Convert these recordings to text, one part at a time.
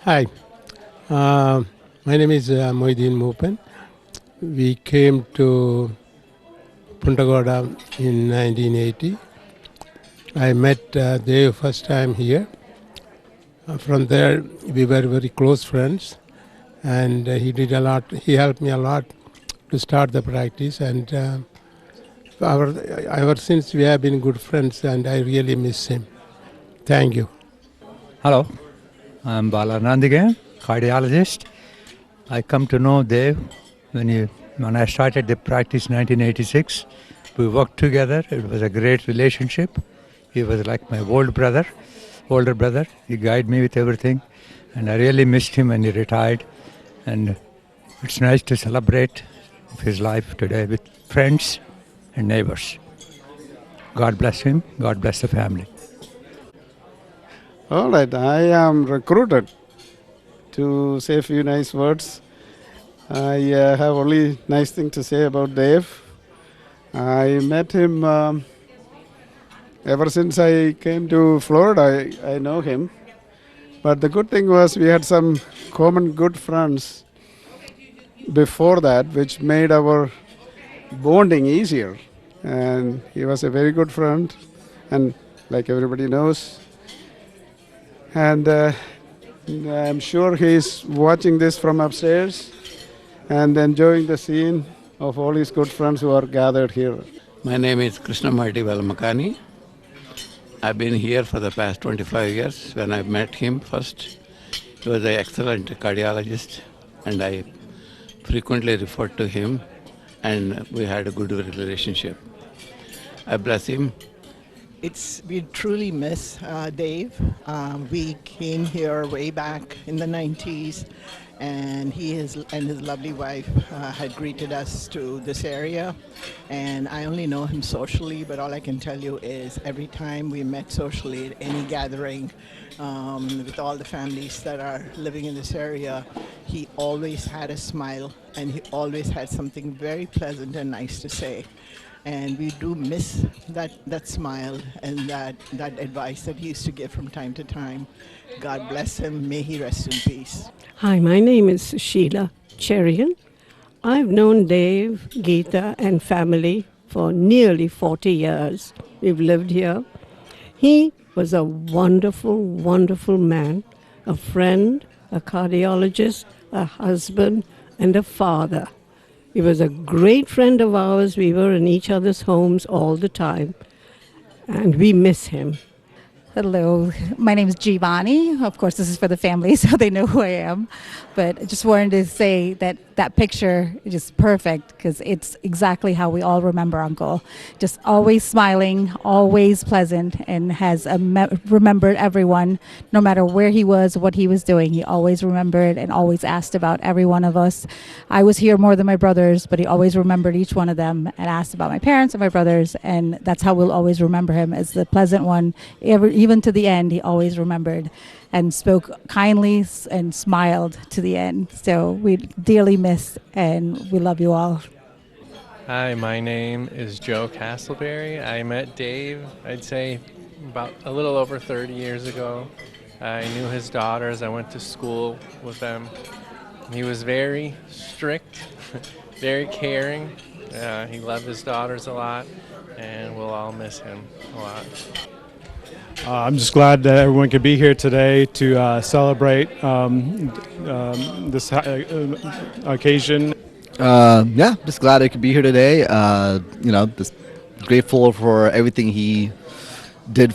Hi, uh, my name is Moideen Moopen. We came to Punta Gorda in 1980. I met Dev first time here. From there, we were very close friends, and he did a lot. He helped me a lot to start the practice, and our, ever since we have been good friends, and I really miss him. Thank you. Hello, I'm Balanandigan, cardiologist. I come to know Dev when I started the practice in 1986. We worked together. It was a great relationship. He was like my older brother. He guided me with everything, and I really missed him when he retired. And it's nice to celebrate his life today with friends and neighbors. God bless him. God bless the family. All right, I am recruited to say a few nice words. I have only nice thing to say about Dave. I met him ever since I came to Florida. I know him, but the good thing was we had some common good friends before that, which made our bonding easier. And he was a very good friend, and like everybody knows, and I'm sure he's watching this from upstairs and enjoying the scene of all his good friends who are gathered here. My name is Krishnamurti Velmakani. I've been here for the past 25 years. When I met him first, he was an excellent cardiologist, and I frequently referred to him, and we had a good relationship. I bless him. We truly miss Dave. We came here way back in the 90s, and and his lovely wife had greeted us to this area. And I only know him socially, but all I can tell you is every time we met socially at any gathering with all the families that are living in this area, he always had a smile, and he always had something very pleasant and nice to say. And we do miss that smile and that advice that he used to give from time to time. God bless him. May he rest in peace. Hi, my name is Sheila Cherian. I've known Dave, Geeta, and family for nearly 40 years. We've lived here. He was a wonderful, wonderful man, a friend, a cardiologist, a husband, and a father. He was a great friend of ours. We were in each other's homes all the time, and we miss him. Hello, my name is Giovanni. Of course, this is for the family, so they know who I am. But I just wanted to say that that picture is just perfect because it's exactly how we all remember Uncle. Just always smiling, always pleasant, and has remembered everyone, no matter where he was, what he was doing. He always remembered and always asked about every one of us. I was here more than my brothers, but he always remembered each one of them and asked about my parents and my brothers, and that's how we'll always remember him, as the pleasant one. Even to the end, he always remembered and spoke kindly and smiled to the end. So we dearly miss, and we love you all. Hi, my name is Joe Castleberry. I met Dave, I'd say, about a little over 30 years ago. I knew his daughters. I went to school with them. He was very strict, very caring. He loved his daughters a lot, and we'll all miss him a lot. I'm just glad that everyone could be here today to celebrate this occasion. Yeah, just glad I could be here today. Just grateful for everything he did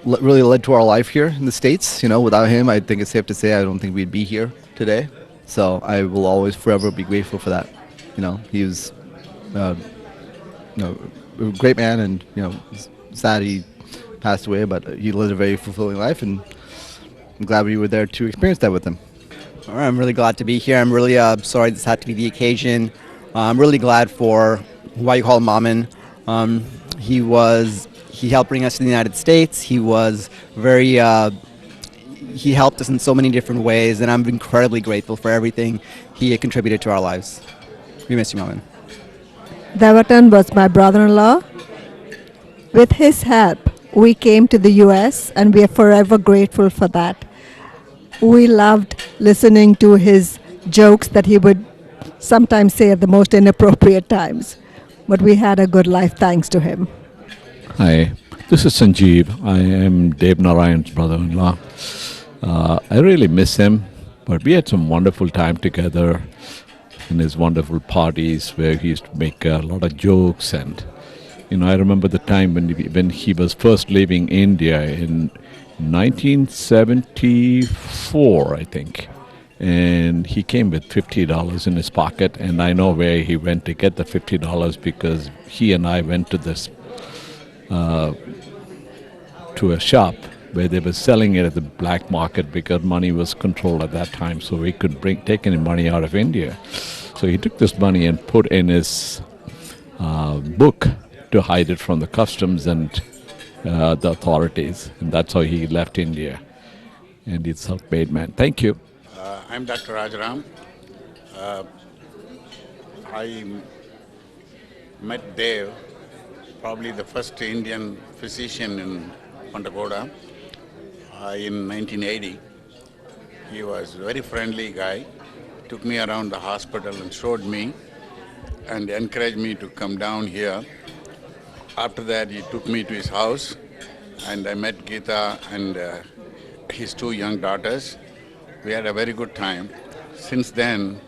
really led to our life here in the States. Without him, I think it's safe to say I don't think we'd be here today. So I will always forever be grateful for that. He was, a great man, and sad he passed away, but he lived a very fulfilling life, and I'm glad we were there to experience that with him. All right, I'm really glad to be here. I'm really sorry this had to be the occasion. I'm really glad for why you call him Maman. He helped bring us to the United States. He was he helped us in so many different ways, and I'm incredibly grateful for everything he contributed to our lives. We miss you, Maman. Devatan was my brother-in-law. With his help, we came to the U.S., and we are forever grateful for that. We loved listening to his jokes that he would sometimes say at the most inappropriate times. But we had a good life thanks to him. Hi, this is Sanjeev. I am Dave Narayan's brother-in-law. I really miss him, but we had some wonderful time together in his wonderful parties where he used to make a lot of jokes. And I remember the time when he was first leaving India in 1974, I think. And he came with $50 in his pocket, and I know where he went to get the $50 because he and I went to this to a shop where they were selling it at the black market because money was controlled at that time, so he could take any money out of India. So he took this money and put in his book to hide it from the customs and the authorities, and that's how he left India. And he's a self-made man. Thank you. I'm Dr. Rajaram. I met Dave, probably the first Indian physician in Pantagoda, in 1980. He was a very friendly guy, took me around the hospital and showed me and encouraged me to come down here. After that, he took me to his house and I met Geeta and his two young daughters. We had a very good time. Since then,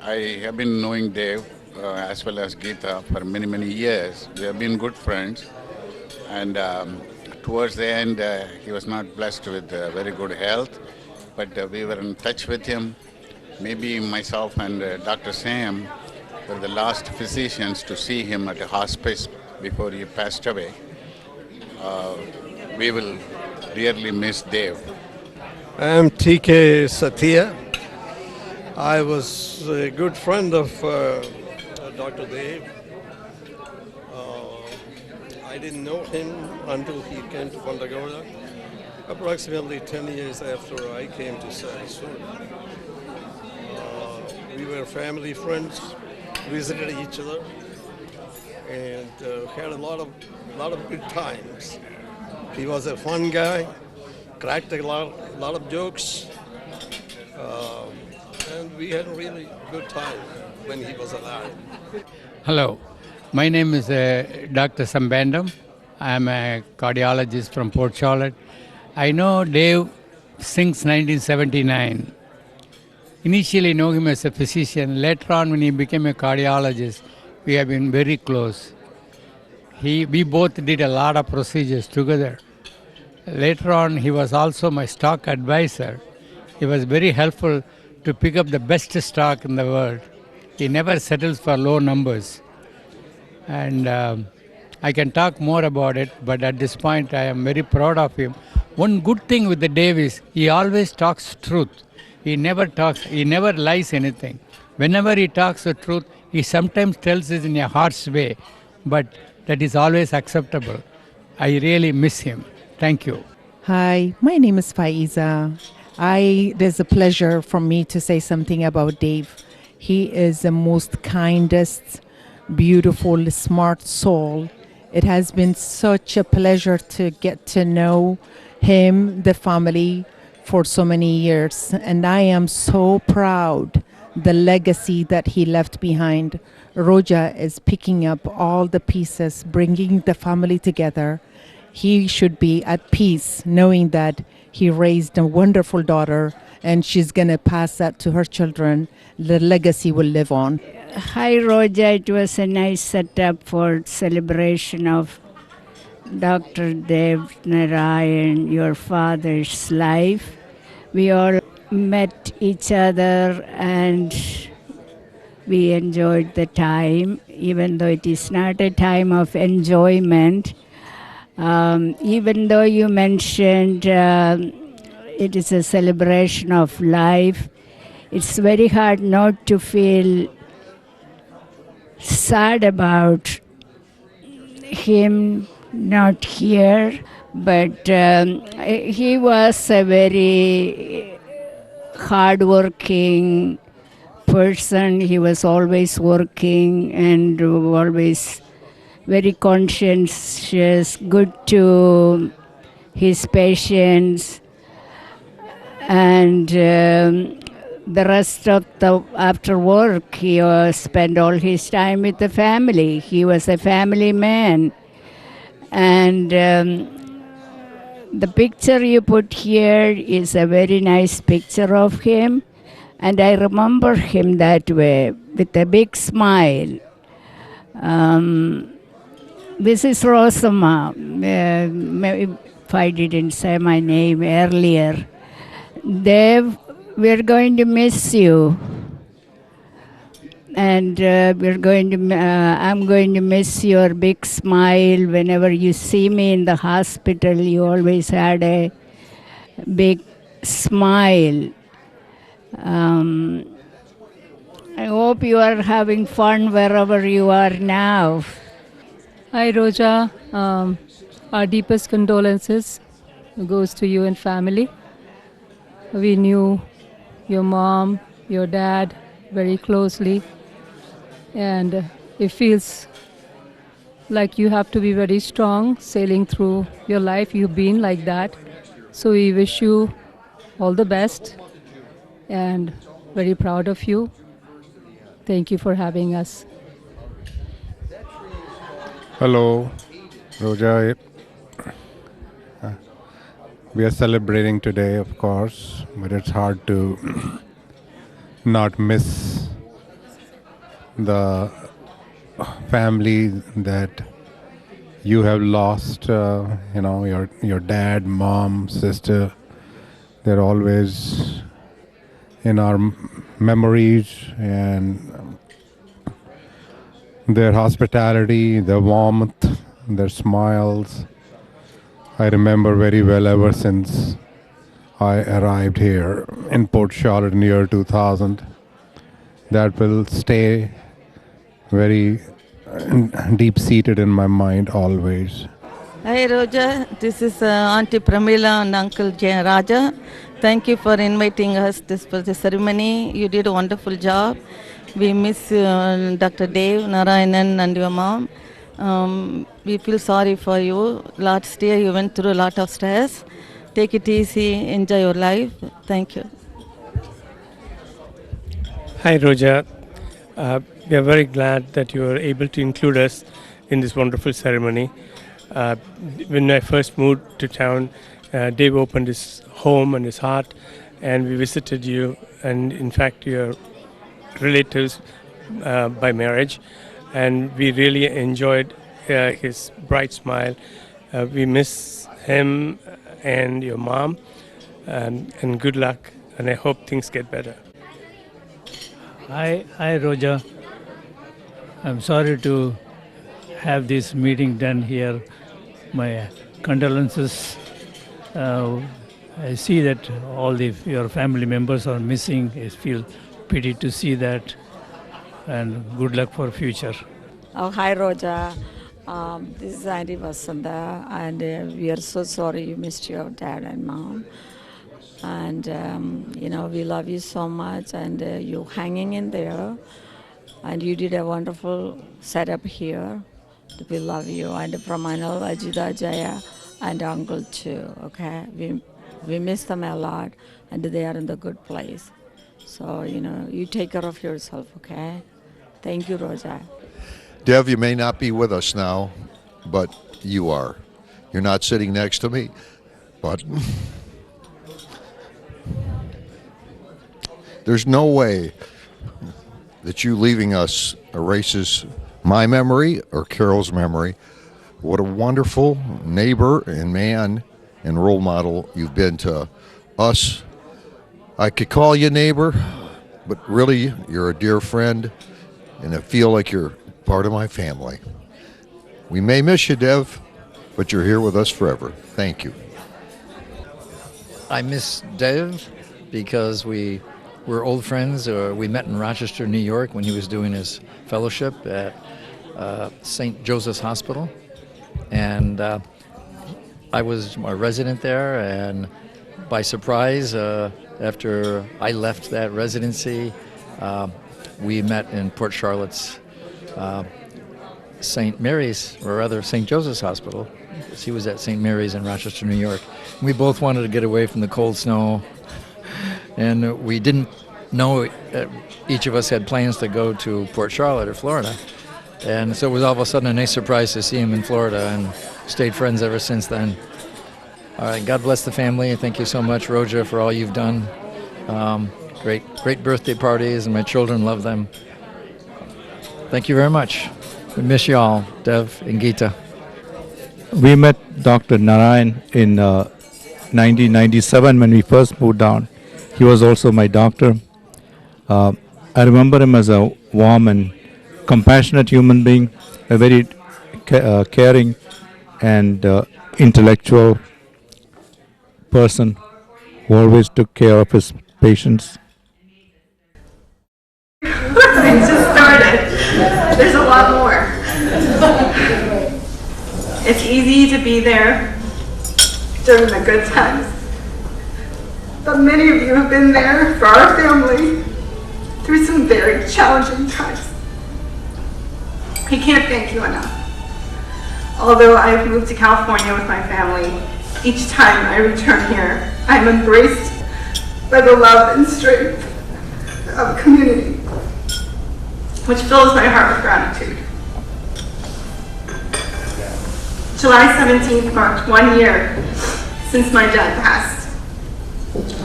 I have been knowing Dave as well as Geeta for many, many years. We have been good friends. And towards the end, he was not blessed with very good health, but we were in touch with him. Maybe myself and Dr. Sam were the last physicians to see him at a hospice before he passed away. We will dearly miss Dave. I'm TK Satya. I was a good friend of Dr. Dave. I didn't know him until he came to Pantagoda, approximately 10 years after I came to Sarasota. We were family friends, visited each other, and had a lot of good times. He was a fun guy, cracked a lot of jokes, and we had a really good time when he was alive. Hello, my name is Dr. Sambandam. I am a cardiologist from Port Charlotte. I know Dave since 1979. Initially know him as a physician. Later on when he became a cardiologist, we have been very close. We both did a lot of procedures together. Later on, he was also my stock advisor. He was very helpful to pick up the best stock in the world. He never settles for low numbers. And I can talk more about it, but at this point I am very proud of him. One good thing with the Dave is he always talks truth. He never lies anything. Whenever he talks the truth, he sometimes tells it in a harsh way, but that is always acceptable. I really miss him. Thank you. Hi, my name is Faiza. It is a pleasure for me to say something about Dave. He is the most kindest, beautiful, smart soul. It has been such a pleasure to get to know him, the family, for so many years. And I am so proud the legacy that he left behind. Roja is picking up all the pieces, bringing the family together. He should be at peace knowing that he raised a wonderful daughter and she's going to pass that to her children. The legacy will live on. Hi, Roja. It was a nice setup for celebration of Dr. Dev Narayan, your father's life. We all met each other and we enjoyed the time, even though it is not a time of enjoyment. Even though you mentioned it is a celebration of life, it's very hard not to feel sad about him not here, but he was a very hardworking person. He was always working and always very conscientious, good to his patients. And the rest of the after work, he spent all his time with the family. He was a family man. And the picture you put here is a very nice picture of him. And I remember him that way, with a big smile. This is Rosama. If I didn't say my name earlier. Dev, we're going to miss you. And I'm going to miss your big smile. Whenever you see me in the hospital, you always had a big smile. I hope you are having fun wherever you are now. Hi, Roja. Our deepest condolences goes to you and family. We knew your mom, your dad very closely, and it feels like you have to be very strong sailing through your life. You've been like that. So we wish you all the best and very proud of you. Thank you for having us. Hello, Roja. We are celebrating today, of course, but it's hard to not miss the family that you have lost. Your dad, mom, sister. They're always in our memories, and their hospitality, their warmth, their smiles. I remember very well ever since I arrived here in Port Charlotte in the year 2000. That will stay very deep-seated in my mind always. Hi Roja, this is Auntie Pramila and Uncle Raja. Thank you for inviting us for the ceremony. You did a wonderful job. We miss Dr. Dave, Narayan and your mom. We feel sorry for you. Last year you went through a lot of stress. Take it easy, enjoy your life. Thank you. Hi Roja. We are very glad that you were able to include us in this wonderful ceremony. When I first moved to town, Dave opened his home and his heart, and we visited you, and in fact your relatives by marriage, and we really enjoyed his bright smile. We miss him and your mom, and good luck, and I hope things get better. Hi, Roja. I'm sorry to have this meeting done here. My condolences. I see that all your family members are missing. I feel pity to see that, and good luck for future. Oh, hi, Roja. This is Auntie Vasanta, and we are so sorry you missed your dad and mom. And, we love you so much, and you hanging in there. And you did a wonderful setup here. We love you. And from Anil, Ajita, Jaya, and Uncle too, okay? We miss them a lot, and they are in the good place. So, you take care of yourself, okay? Thank you, Roja. Dev, you may not be with us now, but you are. You're not sitting next to me, but there's no way that you leaving us erases my memory or Carol's memory. What a wonderful neighbor and man and role model you've been to us. I could call you neighbor, but really you're a dear friend, and I feel like you're part of my family. We may miss you, Dev, but you're here with us forever. Thank you. I miss Dev because we were old friends. We met in Rochester, New York when he was doing his fellowship at St. Joseph's Hospital. And I was a resident there, and by surprise, after I left that residency, we met in Port Charlotte's St. Mary's, or rather St. Joseph's Hospital. He was at St. Mary's in Rochester, New York. We both wanted to get away from the cold snow and we didn't know each of us had plans to go to Port Charlotte or Florida. And so it was all of a sudden a nice surprise to see him in Florida, and stayed friends ever since then. All right, God bless the family, and thank you so much, Roja, for all you've done. Great birthday parties, and my children love them. Thank you very much. We miss you all, Dev and Geeta. We met Dr. Narayan in 1997 when we first moved down. He was also my doctor. I remember him as a warm and compassionate human being, a very caring and intellectual person who always took care of his patients. It just started. There's a lot more. It's easy to be there during the good times, but many of you have been there for our family through some very challenging times. I can't thank you enough. Although I've moved to California with my family, each time I return here, I'm embraced by the love and strength of community, which fills my heart with gratitude. July 17th marked 1 year since my dad passed.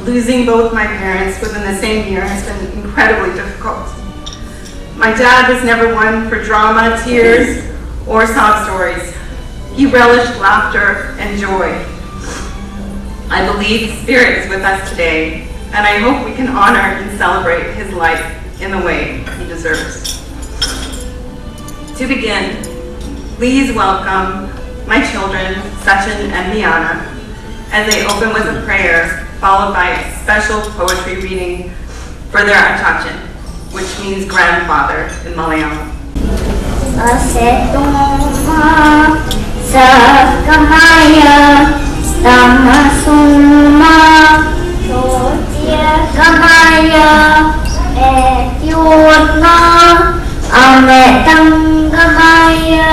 Losing both my parents within the same year has been incredibly difficult. My dad was never one for drama, tears, or sob stories. He relished laughter and joy. I believe his spirit is with us today, and I hope we can honor and celebrate his life in the way he deserves. To begin, please welcome my children, Sachin and Miana, as they open with a prayer, followed by a special poetry reading for their Achachan, which means grandfather in Malayalam. Asetoma sakamaya stamasuma sotya kamaya etyotna ametangamaya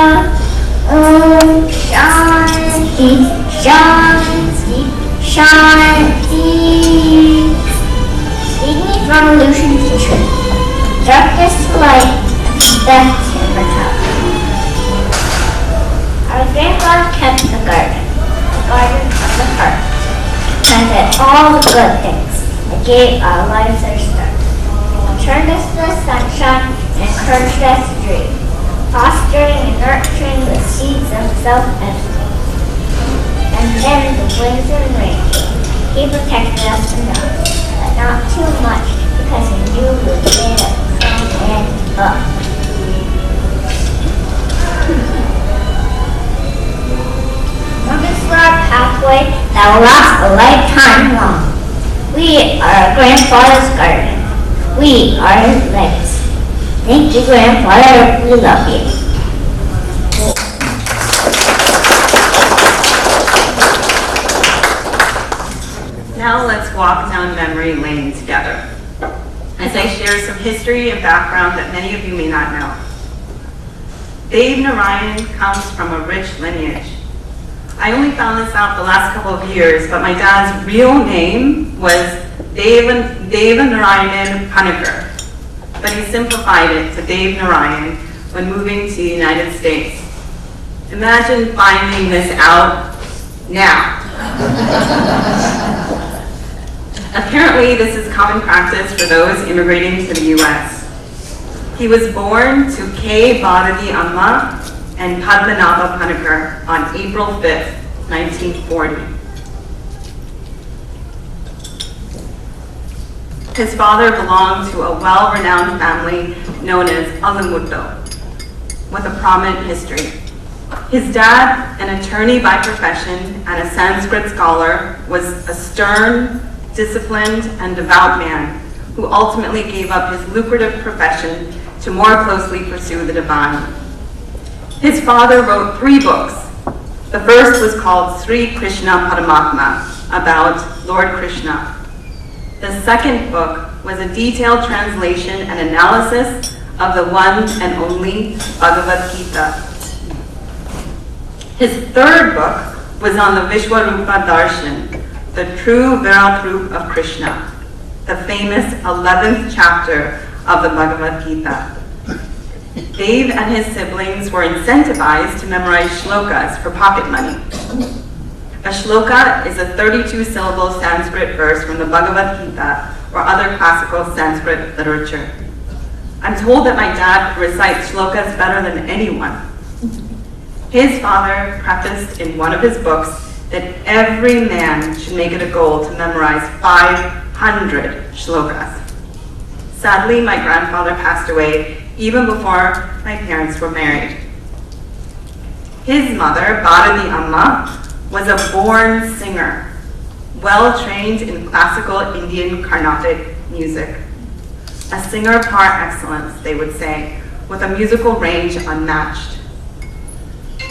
shanti shanti shanti. Ignis revolution teacher, darkness to light, death to immortality. Our grandfather kept the garden of the heart, planted all the good things that gave our lives their start, turned us to the sunshine and encouraged us to dream, fostering and nurturing the seeds of self-education. And then the winds and rain came. He protected us enough, but not too much, because he knew we were made of from and up. This is our pathway that will last a lifetime long. We are our grandfather's garden. We are his legacy. Thank you, grandfather. We love you. Now let's walk down memory lane together as I share some history and background that many of you may not know. Dave Narayan comes from a rich lineage. I only found this out the last couple of years, but my dad's real name was Deva Narayan Panikkar, but he simplified it to Dave Narayan when moving to the United States. Imagine finding this out now. Apparently, this is common practice for those immigrating to the U.S. He was born to K. Bharati Amma and Padmanabha Panikkar on April 5th, 1940. His father belonged to a well-renowned family known as Alamutto, with a prominent history. His dad, an attorney by profession and a Sanskrit scholar, was a stern, disciplined, and devout man who ultimately gave up his lucrative profession to more closely pursue the divine. His father wrote 3 books. The first was called Sri Krishna Paramatma, about Lord Krishna. The second book was a detailed translation and analysis of the one and only Bhagavad Gita. His third book was on the Vishwarupa Darshan, the true Virat Roop of Krishna. the famous 11th chapter of the Bhagavad Gita. Dev and his siblings were incentivized to memorize shlokas for pocket money. A shloka is a 32-syllable Sanskrit verse from the Bhagavad Gita or other classical Sanskrit literature. I'm told that my dad recites shlokas better than anyone. His father prefaced in one of his books that every man should make it a goal to memorize 500 shlokas. Sadly, my grandfather passed away even before my parents were married. His mother, Bharati Amma, was a born singer, well trained in classical Indian Carnatic music. A singer par excellence, they would say, with a musical range unmatched.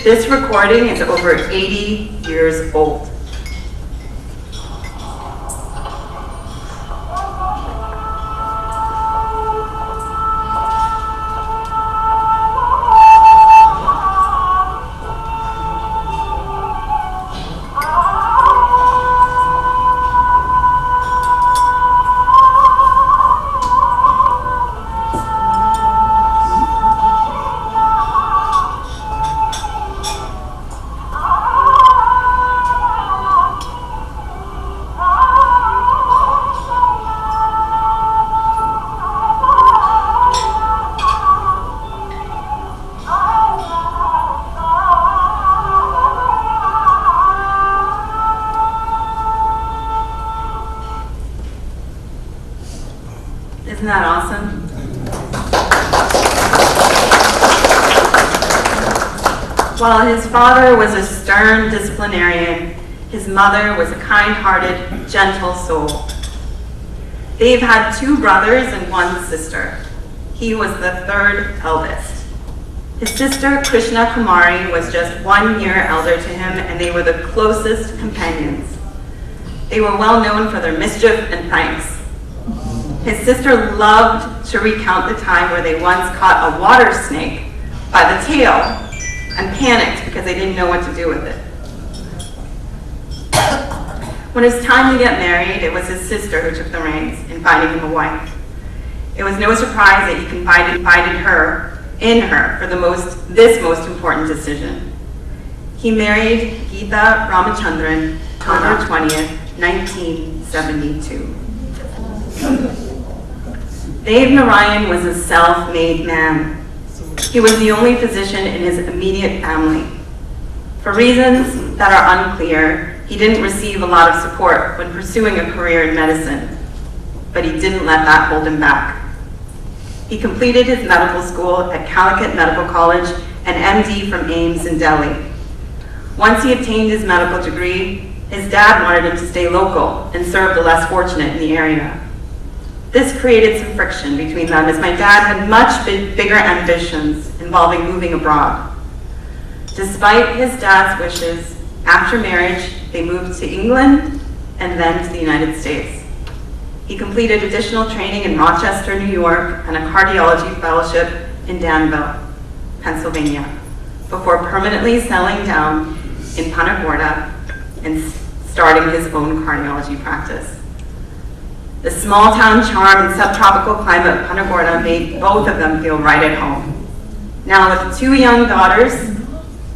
This recording is over 80 years old. Isn't that awesome? While his father was a stern disciplinarian, his mother was a kind-hearted, gentle soul. They've had 2 brothers and 1 sister. He was the 3rd eldest. His sister, Krishna Kumari, was just 1 year elder to him, and they were the closest companions. They were well known for their mischief and pranks. His sister loved to recount the time where they once caught a water snake by the tail and panicked because they didn't know what to do with it. When it was time to get married, it was his sister who took the reins in finding him a wife. It was no surprise that he confided in her for this most important decision. He married Geeta Ramachandran October 20th, 1972. Dev Narayan was a self-made man. He was the only physician in his immediate family. For reasons that are unclear, he didn't receive a lot of support when pursuing a career in medicine, but he didn't let that hold him back. He completed his medical school at Calicut Medical College and MD from AIMS in Delhi. Once he obtained his medical degree, his dad wanted him to stay local and serve the less fortunate in the area. This created some friction between them as my dad had much bigger ambitions involving moving abroad. Despite his dad's wishes, after marriage, they moved to England and then to the United States. He completed additional training in Rochester, New York, and a cardiology fellowship in Danville, Pennsylvania, before permanently settling down in Punta Gorda and starting his own cardiology practice. The small town charm and subtropical climate of Punta Gorda made both of them feel right at home. Now with 2 young daughters,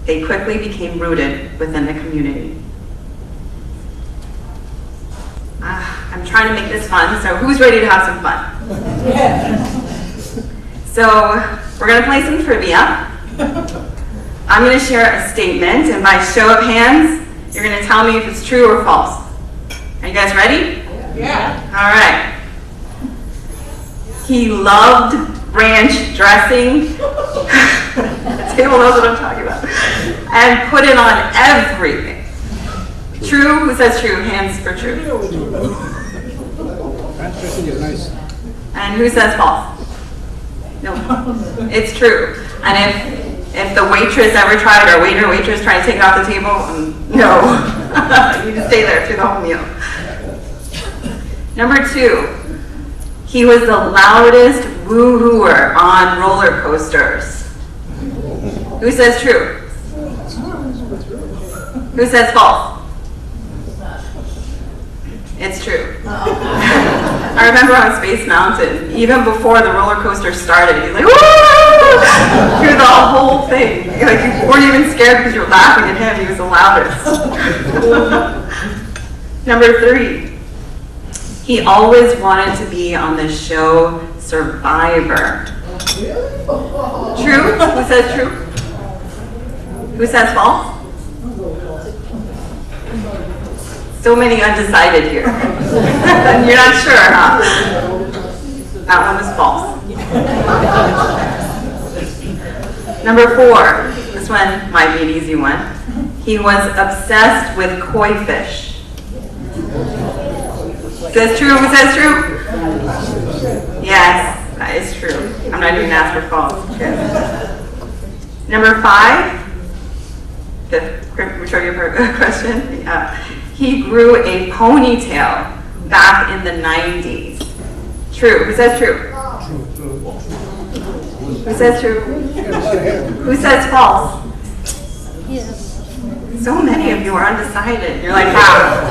they quickly became rooted within the community. I'm trying to make this fun, so who's ready to have some fun? Yeah. So we're going to play some trivia. I'm going to share a statement, and by show of hands, you're going to tell me if it's true or false. Are you guys ready? Yeah. All right. He loved ranch dressing. The table knows what I'm talking about. And put it on everything. True? Who says true? Hands for true. Ranch dressing is nice. And who says false? No. It's true. And if the waitress ever tried, or waiter or waitress tried to take it off the table, no. You just stay there through the whole meal. Number 2, he was the loudest woo-hooer on roller coasters. Who says true? Who says false? It's true. All remember on Space Mountain, even before the roller coaster started, he's like, woo! Through the whole thing. Like, you weren't even scared because you were laughing at him. He was the loudest. Number 3. He always wanted to be on the show Survivor. True? Who says true? Who says false? So many undecided here. You're not sure, huh? That one is false. Number 4. This one might be an easy one. He was obsessed with koi fish. Says true? Who says true? Yes, that is true. I'm not even asked for false. Yes. Number 5. Which are your question? He grew a ponytail back in the 90s. True. Who says true? Who says true? Who says false? Yes. So many of you are undecided. You're like, wow.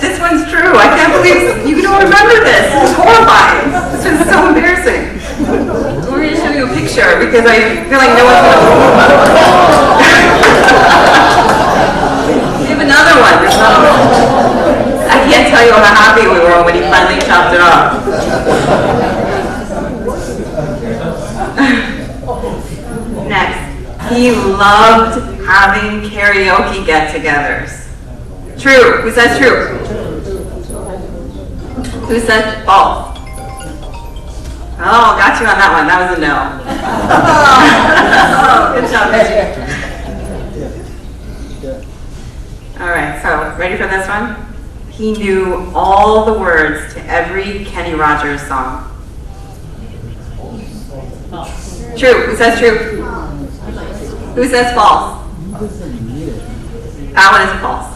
This one's true. I can't believe you don't remember this. It's horrifying. This is so embarrassing. I'm going to show you a picture because I feel like no one's going to. We have another one. There's another one. I can't tell you how happy we were when he finally chopped it off. Next, he loved having karaoke get-togethers. True. Who says true? Who says false? Oh, got you on that one. That was a no. Good job, Reggie. All right, so ready for this one? He knew all the words to every Kenny Rogers song. True. Who says true? Who says false? That one is false.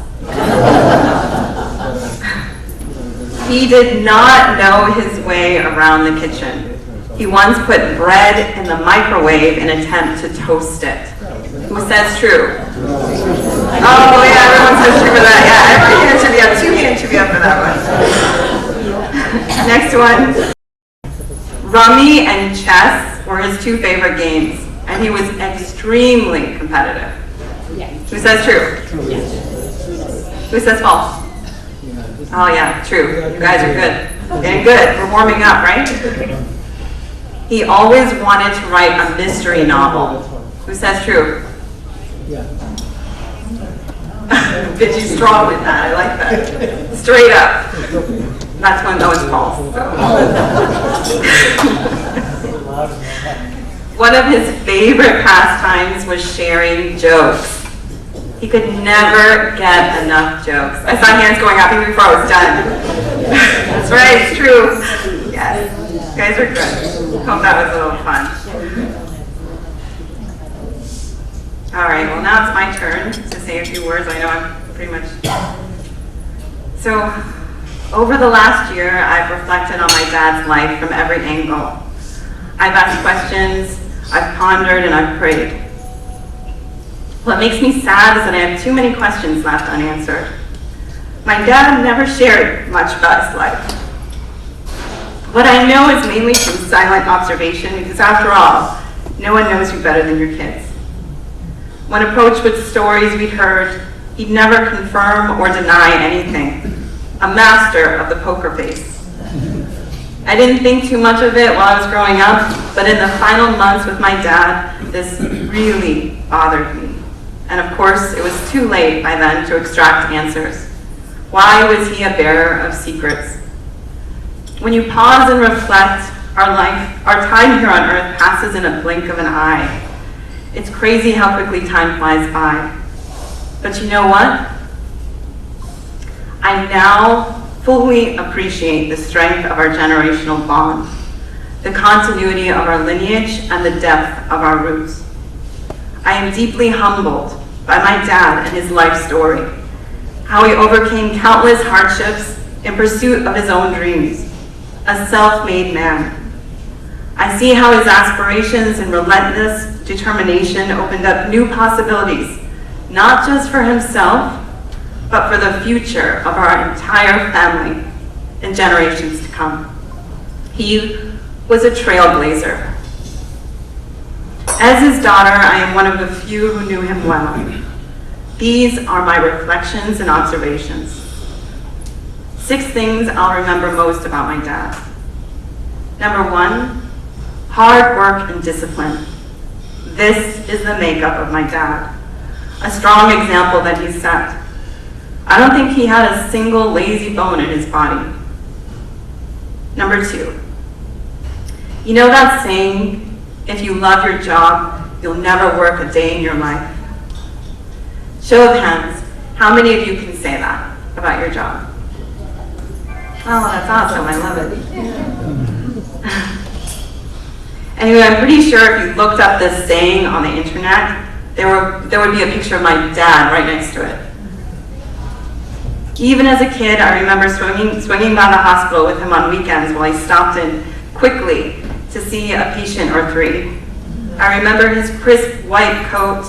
He did not know his way around the kitchen. He once put bread in the microwave in an attempt to toast it. Who says true? Oh yeah, everyone says true for that. Yeah, every hand should be up. 2 hands should be up for that one. Next one. Rummy and chess were his 2 favorite games, and he was extremely competitive. Who says true? Who says false? Oh yeah, true. You guys are good. Getting good. We're warming up, right? He always wanted to write a mystery novel. Who says true? Bitchy strong with that. I like that. Straight up. That's when that was false. One of his favorite pastimes was sharing jokes. He could never get enough jokes. I saw hands going up even before I was done. That's right, it's true. Yes, you guys are good. Hope that was a little fun. All right, well now it's my turn to say a few words. I know I'm pretty much... So, over the last year, I've reflected on my dad's life from every angle. I've asked questions, I've pondered, and I've prayed. What makes me sad is that I have too many questions left unanswered. My dad never shared much about his life. What I know is mainly from silent observation, because after all, no one knows you better than your kids. When approached with stories we'd heard, he'd never confirm or deny anything. A master of the poker face. I didn't think too much of it while I was growing up, but in the final months with my dad, this really bothered me. And of course, it was too late by then to extract answers. Why was he a bearer of secrets? When you pause and reflect, our time here on earth passes in a blink of an eye. It's crazy how quickly time flies by. But you know what? I now fully appreciate the strength of our generational bond, the continuity of our lineage, and the depth of our roots. I am deeply humbled by my dad and his life story, how he overcame countless hardships in pursuit of his own dreams, a self-made man. I see how his aspirations and relentless determination opened up new possibilities, not just for himself, but for the future of our entire family. and generations to come. He was a trailblazer. As his daughter, I am one of the few who knew him well. These are my reflections and observations. 6 things I'll remember most about my dad. Number 1, hard work and discipline. This is the makeup of my dad. A strong example that he set. I don't think he had a single lazy bone in his body. Number 2, you know that saying, if you love your job, you'll never work a day in your life? Show of hands, how many of you can say that about your job? Oh, that's awesome, I love it. Anyway, I'm pretty sure if you looked up this saying on the internet, there would be a picture of my dad right next to it. Even as a kid, I remember swinging by the hospital with him on weekends while he stopped in quickly to see a patient or 3. I remember his crisp white coat,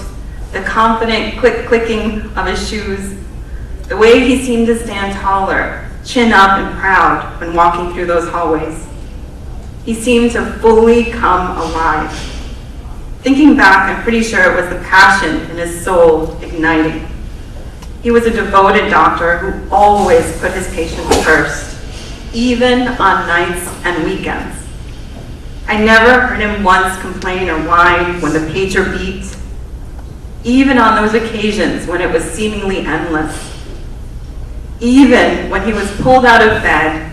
the confident clicking of his shoes, the way he seemed to stand taller, chin up and proud when walking through those hallways. He seemed to fully come alive. Thinking back, I'm pretty sure it was the passion in his soul igniting. He was a devoted doctor who always put his patients first, even on nights and weekends. I never heard him once complain or whine when the pager beeped, even on those occasions when it was seemingly endless. Even when he was pulled out of bed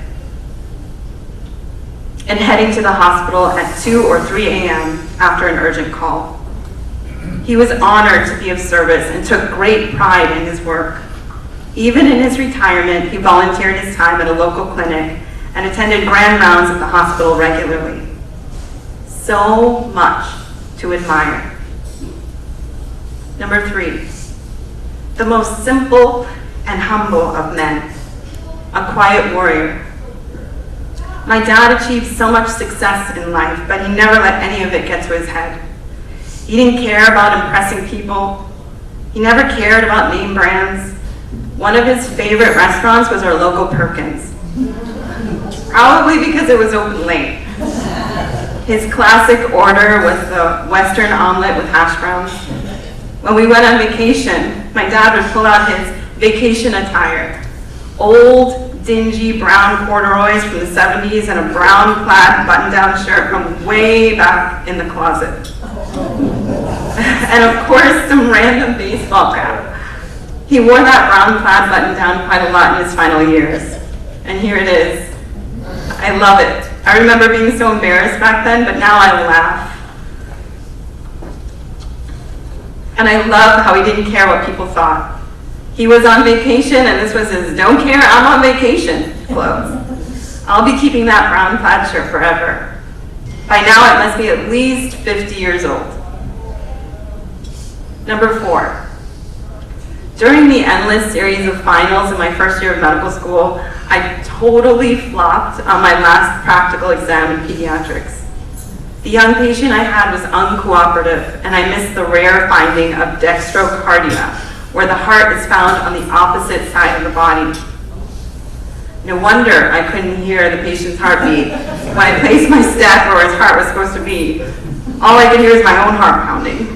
and heading to the hospital at 2 or 3 a.m. after an urgent call. He was honored to be of service and took great pride in his work. Even in his retirement, he volunteered his time at a local clinic and attended grand rounds at the hospital regularly. So much to admire. Number 3, the most simple and humble of men, a quiet warrior. My dad achieved so much success in life, but he never let any of it get to his head. He didn't care about impressing people. He never cared about name brands. One of his favorite restaurants was our local Perkins, probably because it was open late. His classic order was the Western omelet with hash browns. When we went on vacation, my dad would pull out his vacation attire, old, dingy brown corduroys from the 70s and a brown plaid button-down shirt from way back in the closet. And of course, some random baseball cap. He wore that brown plaid button-down quite a lot in his final years. And here it is. I love it. I remember being so embarrassed back then, but now I laugh. And I love how he didn't care what people thought. He was on vacation, and this was his don't care, I'm on vacation clothes. I'll be keeping that brown plaid shirt forever. By now, it must be at least 50 years old. Number 4. During the endless series of finals in my first year of medical school, I totally flopped on my last practical exam in pediatrics. The young patient I had was uncooperative, and I missed the rare finding of dextrocardia, where the heart is found on the opposite side of the body. No wonder I couldn't hear the patient's heartbeat when I placed my step where his heart was supposed to be. All I could hear was my own heart pounding.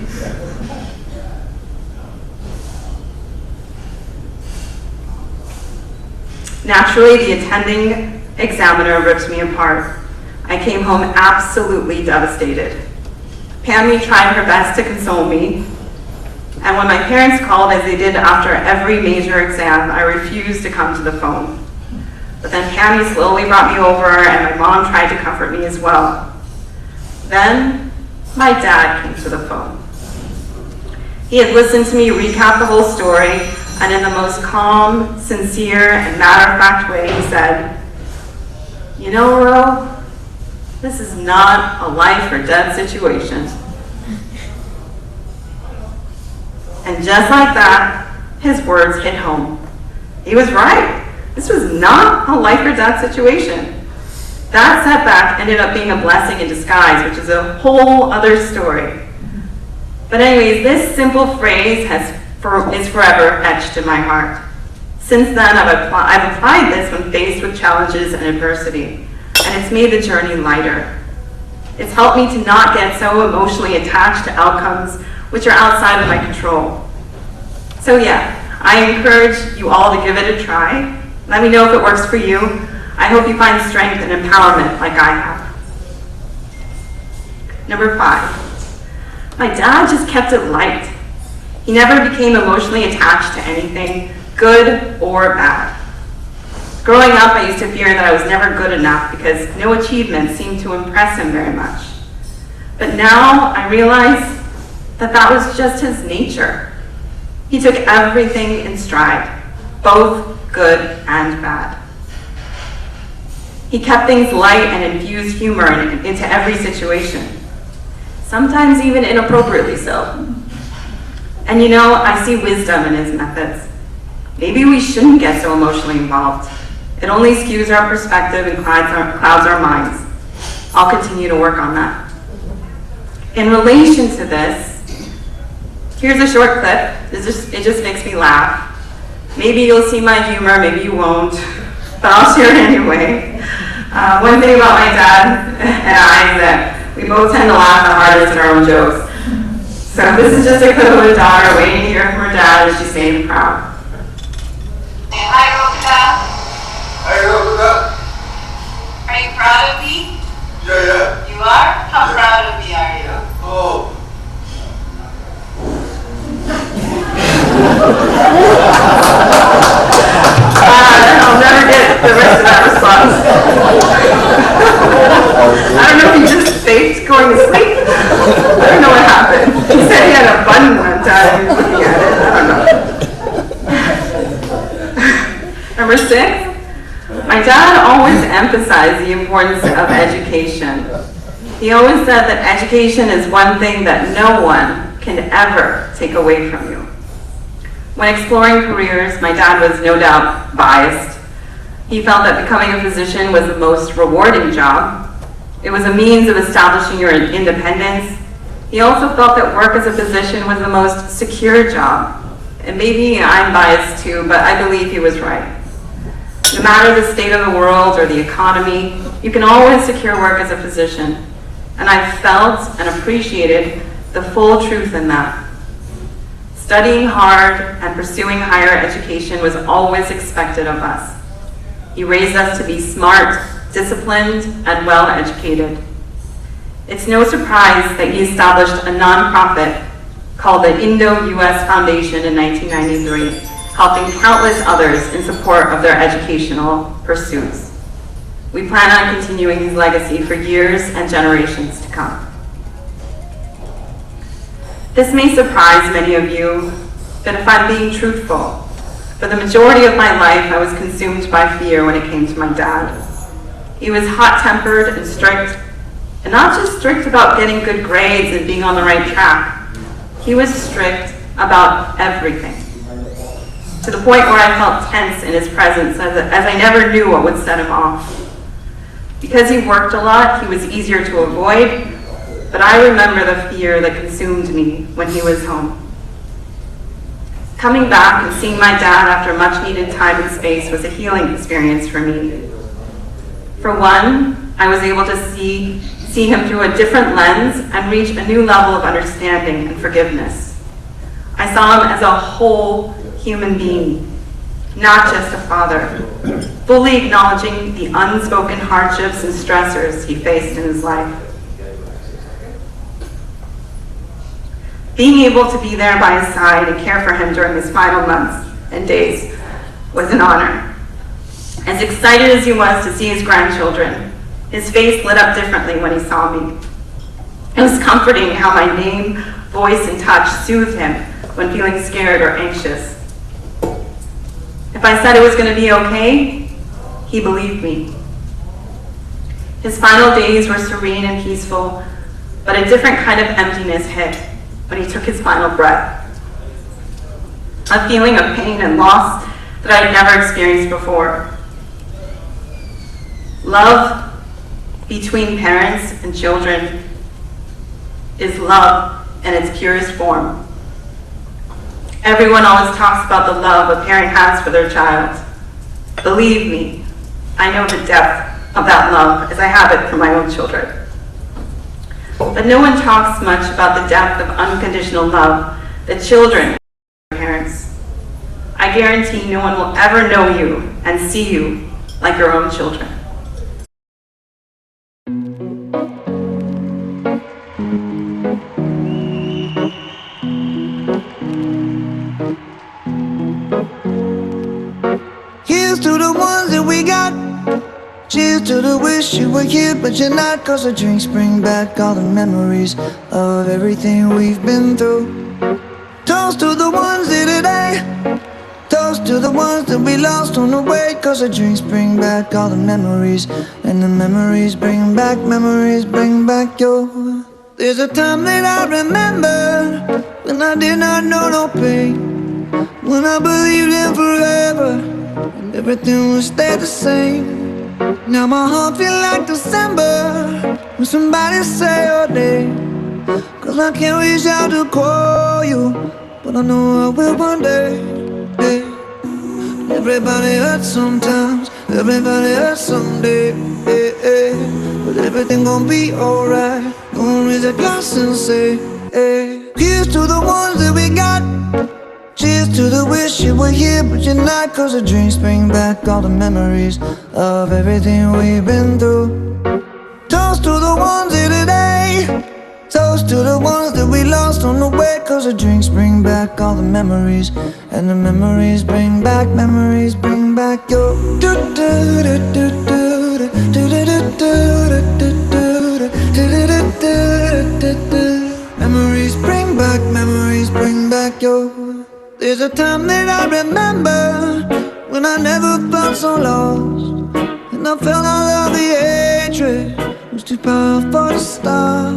Naturally, the attending examiner ripped me apart. I came home absolutely devastated. Pammy tried her best to console me, and when my parents called, as they did after every major exam, I refused to come to the phone. But then Pammy slowly brought me over, and my mom tried to comfort me as well. Then, my dad came to the phone. He had listened to me recap the whole story, and in the most calm, sincere, and matter-of-fact way, he said, "You know, Ro, this is not a life or death situation." And just like that, his words hit home. He was right. This was not a life or death situation. That setback ended up being a blessing in disguise, which is a whole other story. But anyways, this simple phrase is forever etched in my heart. Since then, I've applied this when faced with challenges and adversity, and it's made the journey lighter. It's helped me to not get so emotionally attached to outcomes which are outside of my control. So yeah, I encourage you all to give it a try. Let me know if it works for you. I hope you find strength and empowerment like I have. Number 5, my dad just kept it light. He never became emotionally attached to anything, good or bad. Growing up, I used to fear that I was never good enough because no achievement seemed to impress him very much. But now I realize that that was just his nature. He took everything in stride, both good and bad. He kept things light and infused humor into every situation, sometimes even inappropriately so. And you know, I see wisdom in his methods. Maybe we shouldn't get so emotionally involved. It only skews our perspective and clouds our minds. I'll continue to work on that. In relation to this, here's a short clip. It just makes me laugh. Maybe you'll see my humor, maybe you won't, but I'll share it anyway. One thing about my dad and I is that we both tend to laugh the hardest at our own jokes. So this is just a clip of a daughter waiting to hear from her dad as she's made him proud. Hi, Rosa. Hi, Rosa. Are you proud of me? Yeah. You are? How proud of me are you? Oh. I'll never get the rest of that response. I don't know if he just faked going to sleep. I don't know what happened. He said he had a button one time. He was looking at it. I don't know. Number 6, my dad always emphasized the importance of education. He always said that education is one thing that no one can ever take away from you. When exploring careers, my dad was no doubt biased. He felt that becoming a physician was the most rewarding job. It was a means of establishing your independence. He also felt that work as a physician was the most secure job. And maybe I'm biased too, but I believe he was right. No matter the state of the world or the economy, you can always secure work as a physician. And I felt and appreciated the full truth in that. Studying hard and pursuing higher education was always expected of us. He raised us to be smart, disciplined, and well-educated. It's no surprise that he established a nonprofit called the Indo-US Foundation in 1993, helping countless others in support of their educational pursuits. We plan on continuing his legacy for years and generations to come. This may surprise many of you, but if I'm being truthful, for the majority of my life I was consumed by fear when it came to my dad. He was hot-tempered and strict, and not just strict about getting good grades and being on the right track. He was strict about everything, to the point where I felt tense in his presence as I never knew what would set him off. Because he worked a lot, he was easier to avoid, but I remember the fear that consumed me when he was home. Coming back and seeing my dad after much needed time and space was a healing experience for me. For one, I was able to see him through a different lens and reach a new level of understanding and forgiveness. I saw him as a whole human being, not just a father, fully acknowledging the unspoken hardships and stressors he faced in his life. Being able to be there by his side and care for him during his final months and days was an honor. As excited as he was to see his grandchildren, his face lit up differently when he saw me. It was comforting how my name, voice, and touch soothed him when feeling scared or anxious. If I said it was going to be okay, he believed me. His final days were serene and peaceful, but a different kind of emptiness hit when he took his final breath. A feeling of pain and loss that I had never experienced before. Love between parents and children is love in its purest form. Everyone always talks about the love a parent has for their child. Believe me, I know the depth of that love as I have it for my own children. But no one talks much about the depth of unconditional love that children have for their parents. I guarantee no one will ever know you and see you like your own children. Here's to the ones that we got. Cheers to the wish you were here but you're not. Cause the drinks bring back all the memories of everything we've been through. Toast to the ones here today. Toast to the ones that we lost on the way. Cause the drinks bring back all the memories. And the memories bring back your. There's a time that I remember when I did not know no pain, when I believed in forever and everything would stay the same. Now my heart feel like December when somebody say your name. Cause I can't reach out to call you, but I know I will one day. Yeah. Everybody hurts sometimes, everybody hurts someday. Yeah, yeah. But everything gon' be alright. Gonna raise a glass and say, hey. Here's to the ones that we got. Cheers to the wish you were here but you're not. Cause the drinks bring back all the memories of everything we've been through. Toast to the ones here today. Toast to the ones that we lost on the way. Cause the drinks bring back all the memories. And the memories bring back your. Memories bring back your. There's a time that I remember when I never felt so lost, and I felt all of the hatred was too powerful to stop.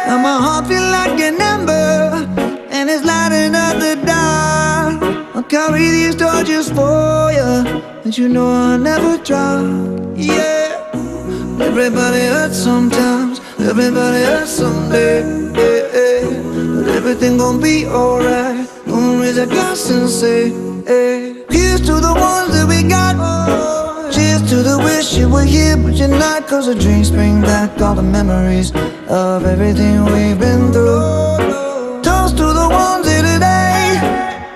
Now my heart feel like an ember, and it's lighting up the dark. I'll carry these torches for you, and you know I'll never drop. Yeah. Everybody hurts sometimes, everybody hurts someday. Yeah, yeah. But everything gon' be alright. Gonna raise a glass and say, hey. Here's to the ones that we got. Cheers to the wish you were here but you're not. Cause the drinks bring back all the memories of everything we've been through. Toast to the ones here today.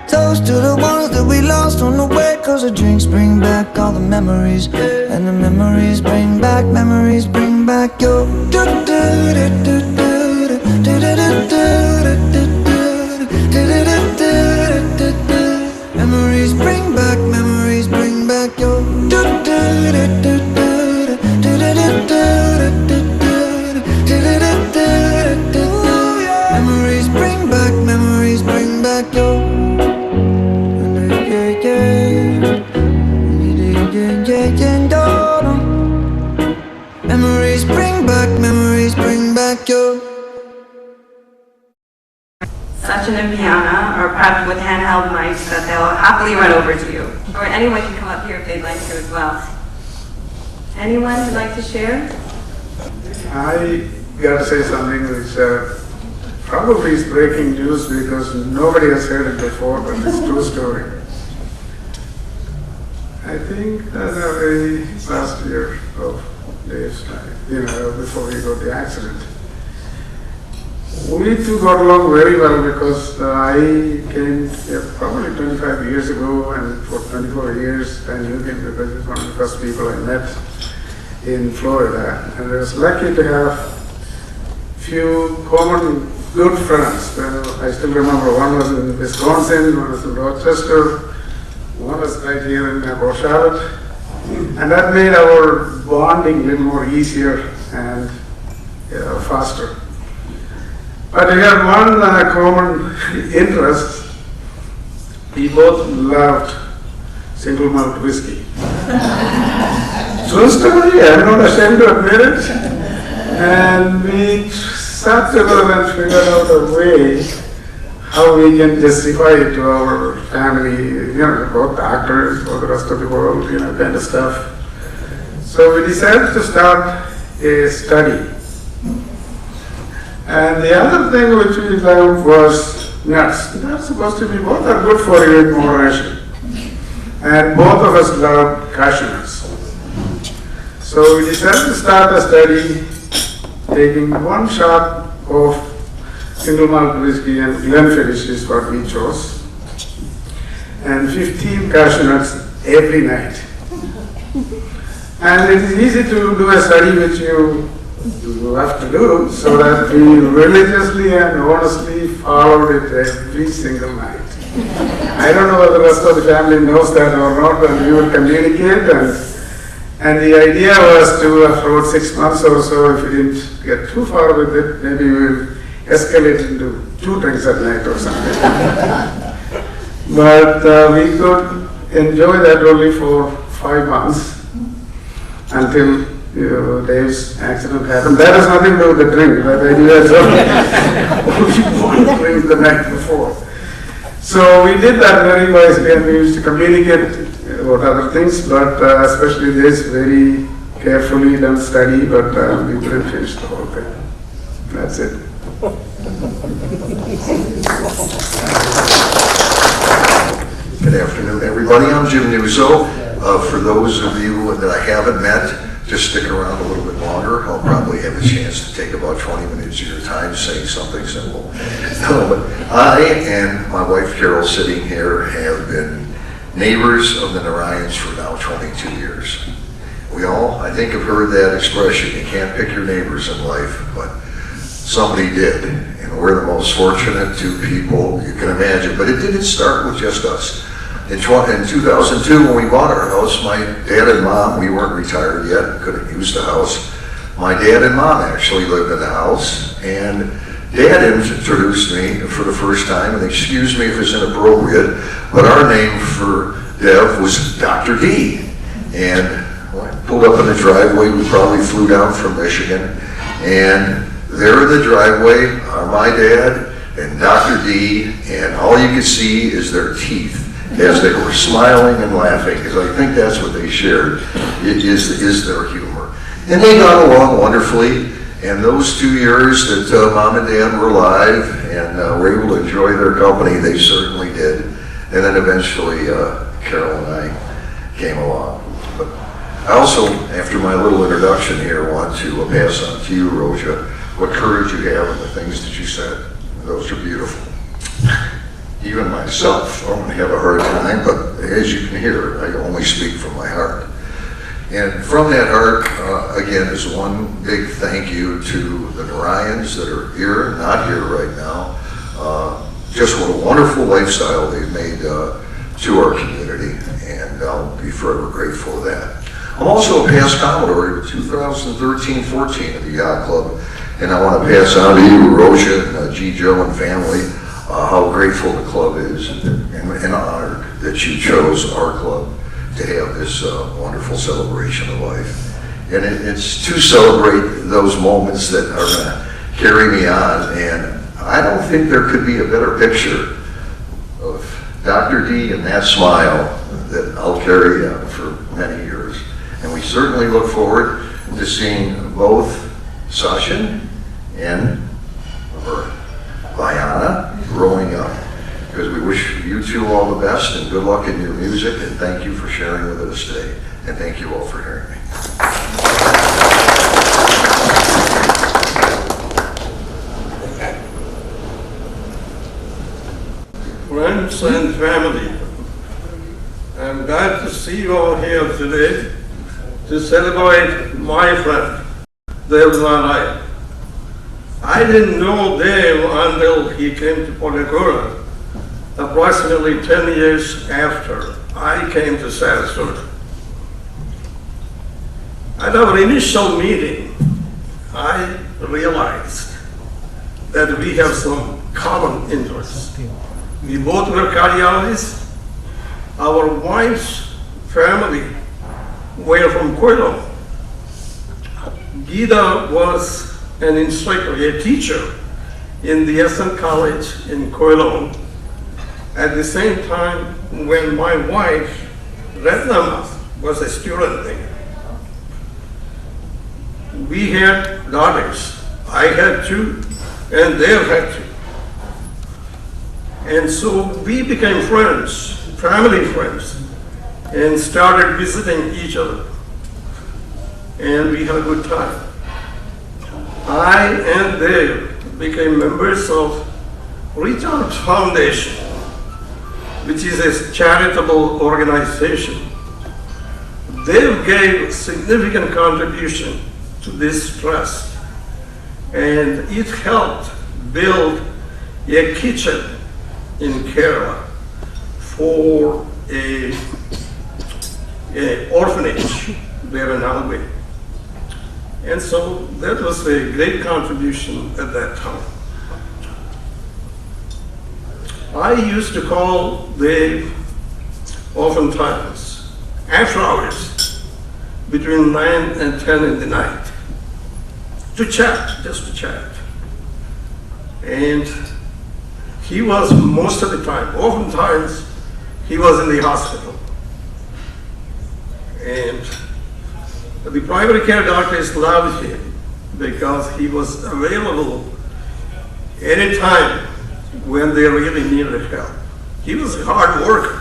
Toast to the ones that we lost on the way. Cause the drinks bring back all the memories. And the memories bring back your. Memories bring back your. Memories bring back your. Memories bring back your. Sachin and Piana are prepped with handheld mics that they'll happily run over to you. Or anyone can come up here if they'd like to as well. Anyone who'd like to share? I got to say something which probably is breaking news because nobody has heard it before, but it's a true story. I think that the very last year of Dave's life, before he got the accident, we two got along very well because I came here probably 25 years ago, and for 24 years I knew him because he was one of the first people I met in Florida. And I was lucky to have few common good friends. I still remember one was in Wisconsin, one was in Rochester, one was right here in Port Charlotte. And that made our bonding a little more easier and faster. But we had one common interest. We both loved single malt whiskey. True story, I'm not ashamed to admit it. And we sat together and figured out a way how we can justify it to our family, both doctors, for the rest of the world, kind of stuff. So we decided to start a study. And the other thing which we found was nuts. Not supposed to be, both are good for you in moderation. And both of us love cashew nuts. So we decided to start a study taking one shot of single malt whiskey and Glenfiddich is what we chose, and 15 cashew nuts every night. And it is easy to do a study which you have to do, so that we religiously and honestly followed it every single night. I don't know whether the rest of the family knows that or not, and we will communicate. And the idea was to, after about 6 months or so, if we didn't get too far with it, maybe we'll escalate into 2 drinks at night or something. But we could enjoy that only for 5 months until Dave's accident happened. That has nothing to do with the drink. That idea is only one drink the night before. So we did that very wisely, and we used to communicate about other things, but especially this very carefully done study, but we couldn't finish the whole thing. That's it. Good afternoon, everybody. I'm Jim Nuzzo. For those of you that I haven't met, just stick around a little bit longer. I'll probably have a chance to take about 20 minutes of your time saying something simple. No, but I and my wife Carol sitting here have been neighbors of the Narayans for now 22 years. We all, I think, have heard that expression, you can't pick your neighbors in life, but somebody did. And we're the most fortunate 2 people you can imagine. But it didn't start with just us. In 2002, when we bought our house, my dad and mom, we weren't retired yet, couldn't use the house. My dad and mom actually lived in the house, and Dad introduced me for the first time, and excuse me if it's inappropriate, but our name for Dev was Dr. D. And when I pulled up in the driveway, we probably flew down from Michigan, and there in the driveway are my dad and Dr. D, and all you could see is their teeth as they were smiling and laughing, because I think that's what they shared, is their humor. And they got along wonderfully, and those 2 years that Mom and Dad were alive and were able to enjoy their company, they certainly did. And then eventually Carol and I came along. But I also, after my little introduction here, want to pass on to you, Roja, what courage you have in the things that you said. Those are beautiful. Even myself, I'm going to have a hard time, but as you can hear, I only speak from my heart. And from that heart, again, is one big thank you to the Narayans that are here, not here right now. Just what a wonderful lifestyle they've made to our community, and I'll be forever grateful for that. I'm also a past Commodore, 2013-14 at the Yacht Club, and I want to pass on to you, Roja and G-Joe and family, how grateful the club is and honored that you chose our club to have this wonderful celebration of life. And it's to celebrate those moments that are going to carry me on, and I don't think there could be a better picture of Dr. D and that smile that I'll carry on for many years. And we certainly look forward to seeing both Sachin and Vayana growing up, because we wish you two all the best and good luck in your music, and thank you for sharing with us today, and thank you all for hearing me. Friends and family, I'm glad to see you all here today to celebrate my friend, Dev Narayan. I didn't know Dev until he came to Ponegora, approximately 10 years after I came to Sarasota. At our initial meeting, I realized that we have some common interests. We both were cardiologists. Our wife's family were from Koilon. Gita was an instructor, a teacher in the SN College in Koilon. At the same time, when my wife, Ratnama, was a student there. We had daughters. I had two, and they had two. And so we became friends, family friends, and started visiting each other. And we had a good time. I and Dave became members of Reach Out Foundation, which is a charitable organization. Dave gave significant contribution to this trust, and it helped build a kitchen in Kerala for a orphanage there in Alway. And so that was a great contribution at that time. I used to call Dave oftentimes after hours between 9 and 10 in the night to chat, just to chat. And he was most of the time, oftentimes, he was in the hospital. And the primary care doctors loved him because he was available anytime when they really needed help. He was a hard worker.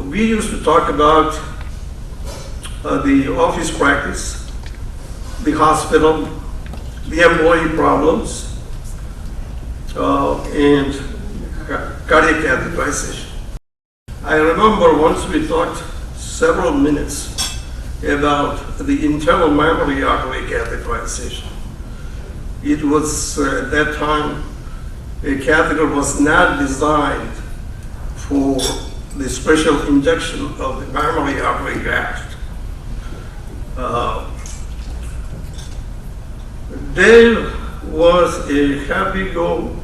We used to talk about the office practice, the hospital, the employee problems, and cardiac catheterization. I remember once we talked several minutes about the internal mammary artery catheterization. It was, at that time, a catheter was not designed for the special injection of the mammary artery graft. Dave was a happy-go,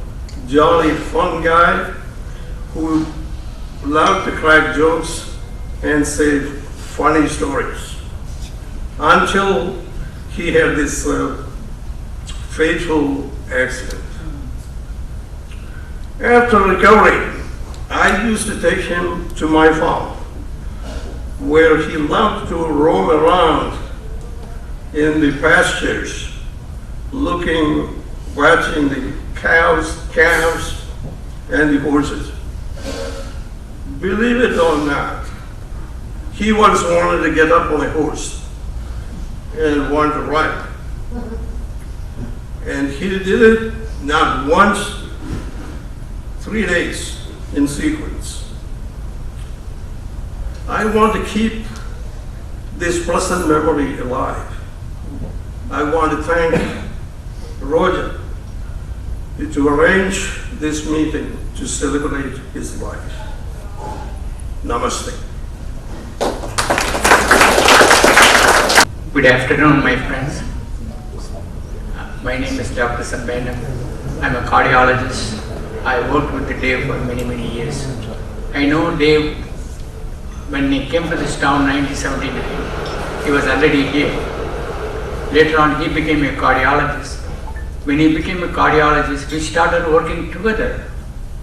jolly, fun guy who loved to crack jokes and say funny stories until he had this fateful accident. After recovery, I used to take him to my farm where he loved to roam around in the pastures watching the cows, calves, and the horses. Believe it or not, he once wanted to get up on a horse and wanted to ride. And he did it not once, 3 days in sequence. I want to keep this pleasant memory alive. I want to thank Roger to arrange this meeting to celebrate his life. Namaste. Good afternoon, my friends. My name is Dr. Sambandam. I'm a cardiologist. I worked with Dave for many, many years. I know Dave, when he came to this town in 1979, he was already here. Later on, he became a cardiologist. When he became a cardiologist, we started working together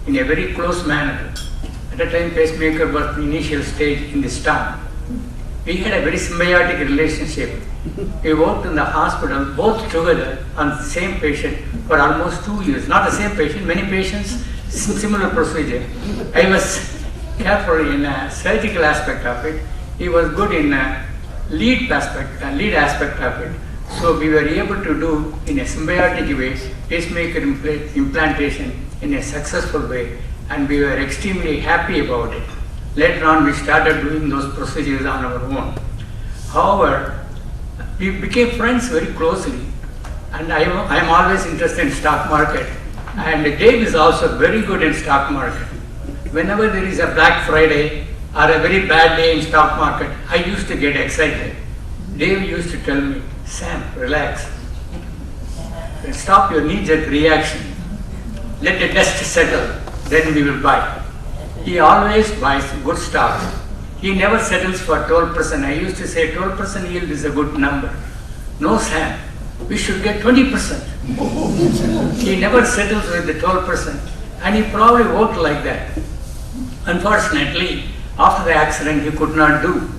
in a very close manner. At the time, pacemaker was the initial stage in this town. We had a very symbiotic relationship. We worked in the hospital both together on the same patient for almost 2 years. Not the same patient, many patients, similar procedure. I was careful in a surgical aspect of it. He was good in a lead aspect of it. So we were able to do in a symbiotic way pacemaker implantation in a successful way, and we were extremely happy about it. Later on, we started doing those procedures on our own. However, we became friends very closely, and I am always interested in stock market, and Dave is also very good in stock market. Whenever there is a Black Friday or a very bad day in stock market, I used to get excited. Dave used to tell me, Sam, relax. Stop your knee-jerk reaction. Let the dust settle, then we will buy. He always buys good stocks. He never settles for 12%. I used to say 12% yield is a good number. No, Sam, we should get 20%. He never settles with the 12%, and he probably worked like that. Unfortunately, after the accident, he could not do.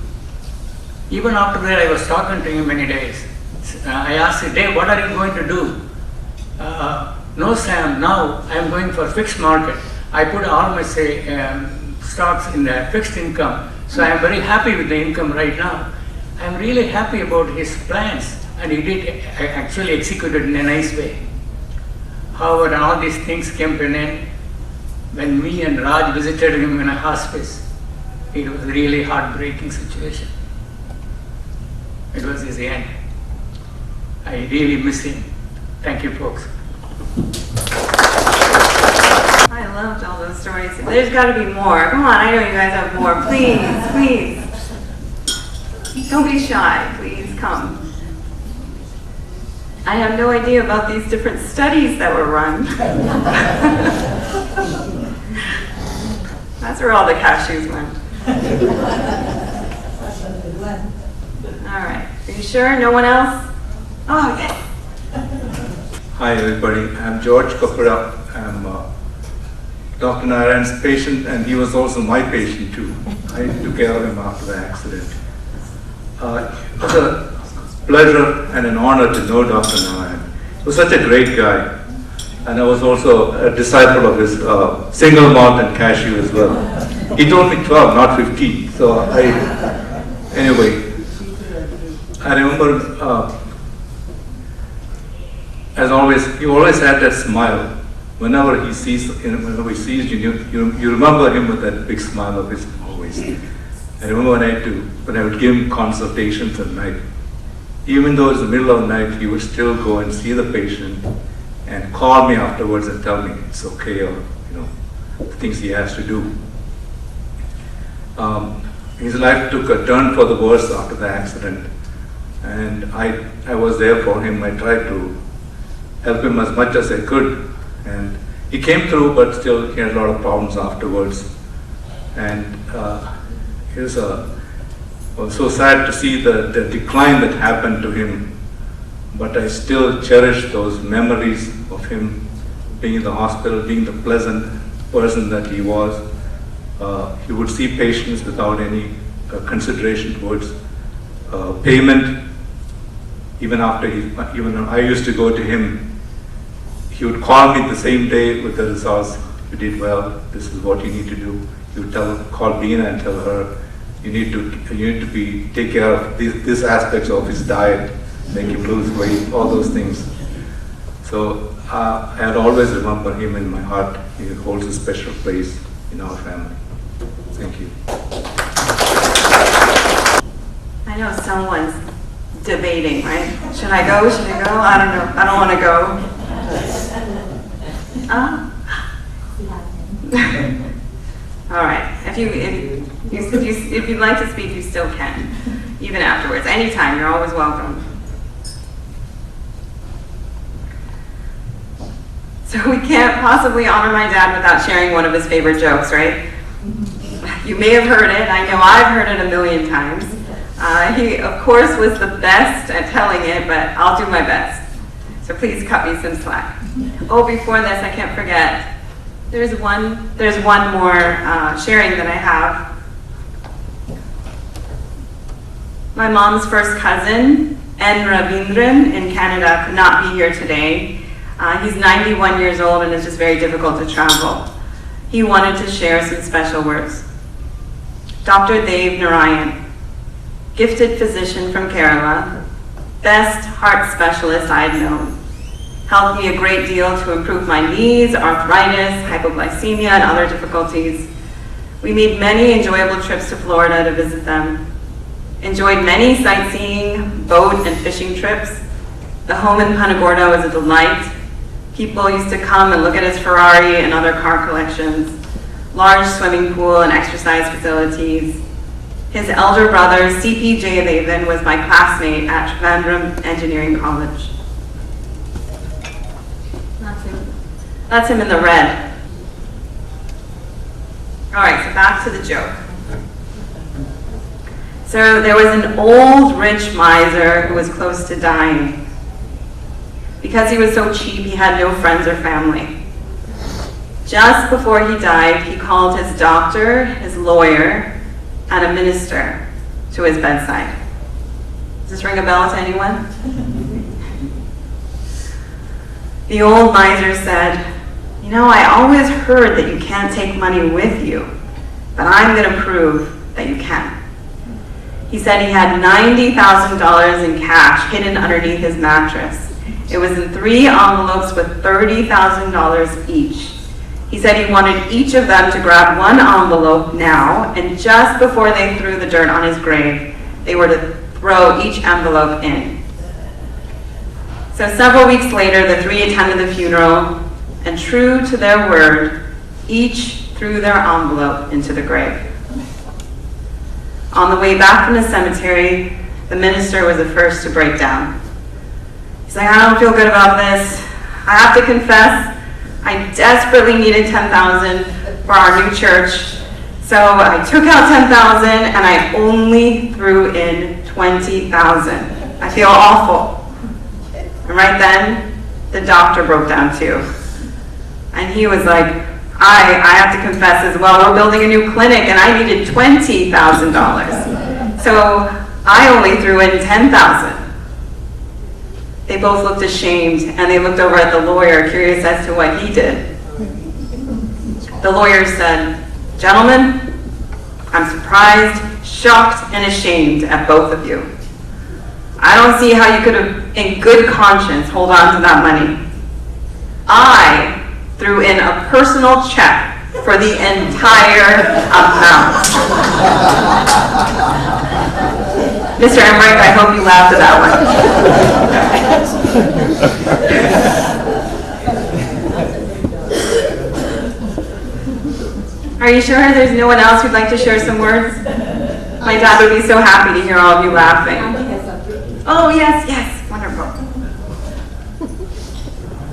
Even after that, I was talking to him many days. I asked him, Dave, what are you going to do? No Sam, now I am going for fixed market. I put all my stocks in the fixed income. So I am very happy with the income right now. I am really happy about his plans, and he did actually execute it in a nice way. However, all these things came to an end when me and Raj visited him in a hospice. It was a really heartbreaking situation. It was his end. I really miss him. Thank you, folks. I loved all those stories. There's got to be more. Come on, I know you guys have more. Please, please. Don't be shy. Please come. I have no idea about these different studies that were run. That's where all the cashews went. All right. Are you sure? No one else? Oh, yes. Hi everybody, I'm George Kapura. I'm Dr. Narayan's patient, and he was also my patient too. I took care of him after the accident. It was a pleasure and an honor to know Dr. Narayan. He was such a great guy, and I was also a disciple of his single malt and cashew as well. He told me 12, not 15. So anyway, I remember, as always, he always had that smile. Whenever he sees you, you remember him with that big smile of his always. I remember when I would give him consultations at night. Even though it's the middle of the night, he would still go and see the patient and call me afterwards and tell me it's okay, or the things he has to do. His life took a turn for the worse after the accident, and I was there for him. I tried to help him as much as I could, and he came through, but still he had a lot of problems afterwards. And it was so sad to see the decline that happened to him, but I still cherish those memories of him being in the hospital, being the pleasant person that he was. He would see patients without any consideration towards payment. Even after even when I used to go to him, he would call me the same day with the results. You did well. This is what you need to do. He would call Beena and tell her, you need to take care of these aspects of his diet, make him lose weight, all those things. So I'll always remember him in my heart. He holds a special place in our family. Thank you. I know someone's debating, right? Should I go? Should I go? I don't know. I don't want to go. All right. If you'd like to speak, you still can, even afterwards. Anytime, you're always welcome. So we can't possibly honor my dad without sharing one of his favorite jokes, right? You may have heard it. I know I've heard it a million times. He, of course, was the best at telling it, but I'll do my best. So please cut me some slack. Oh, before this, I can't forget. There's one more sharing that I have. My mom's first cousin, N. Ravindran in Canada, could not be here today. He's 91 years old and it's just very difficult to travel. He wanted to share some special words. Dr. Dev Narayan, gifted physician from Kerala, best heart specialist I'd known. Helped me a great deal to improve my knees, arthritis, hypoglycemia, and other difficulties. We made many enjoyable trips to Florida to visit them. Enjoyed many sightseeing, boat, and fishing trips. The home in Punta Gorda was a delight. People used to come and look at his Ferrari and other car collections. Large swimming pool and exercise facilities. His elder brother, C.P. Jayadevan, was my classmate at Trivandrum Engineering College. That's him in the red. All right, so back to the joke. So there was an old rich miser who was close to dying. Because he was so cheap, he had no friends or family. Just before he died, he called his doctor, his lawyer, and a minister to his bedside. Does this ring a bell to anyone? The old miser said, "You know, I always heard that you can't take money with you, but I'm going to prove that you can." He said he had $90,000 in cash hidden underneath his mattress. It was in 3 envelopes with $30,000 each. He said he wanted each of them to grab one envelope now, and just before they threw the dirt on his grave, they were to throw each envelope in. So several weeks later, the 3 attended the funeral, and true to their word, each threw their envelope into the grave. On the way back from the cemetery, the minister was the first to break down. He's like, "I don't feel good about this. I have to confess, I desperately needed $10,000 for our new church. So I took out $10,000 and I only threw in $20,000. I feel awful." And right then, the doctor broke down too. And he was like, I have to confess as well, we're building a new clinic and I needed $20,000. So I only threw in $10,000. They both looked ashamed and they looked over at the lawyer, curious as to what he did. The lawyer said, "Gentlemen, I'm surprised, shocked, and ashamed at both of you. I don't see how you could have, in good conscience, hold on to that money. I threw in a personal check for the entire amount." Mr. Emmerich, I hope you laughed at that one. Are you sure there's no one else who'd like to share some words? My dad would be so happy to hear all of you laughing. Oh, yes, yes, wonderful.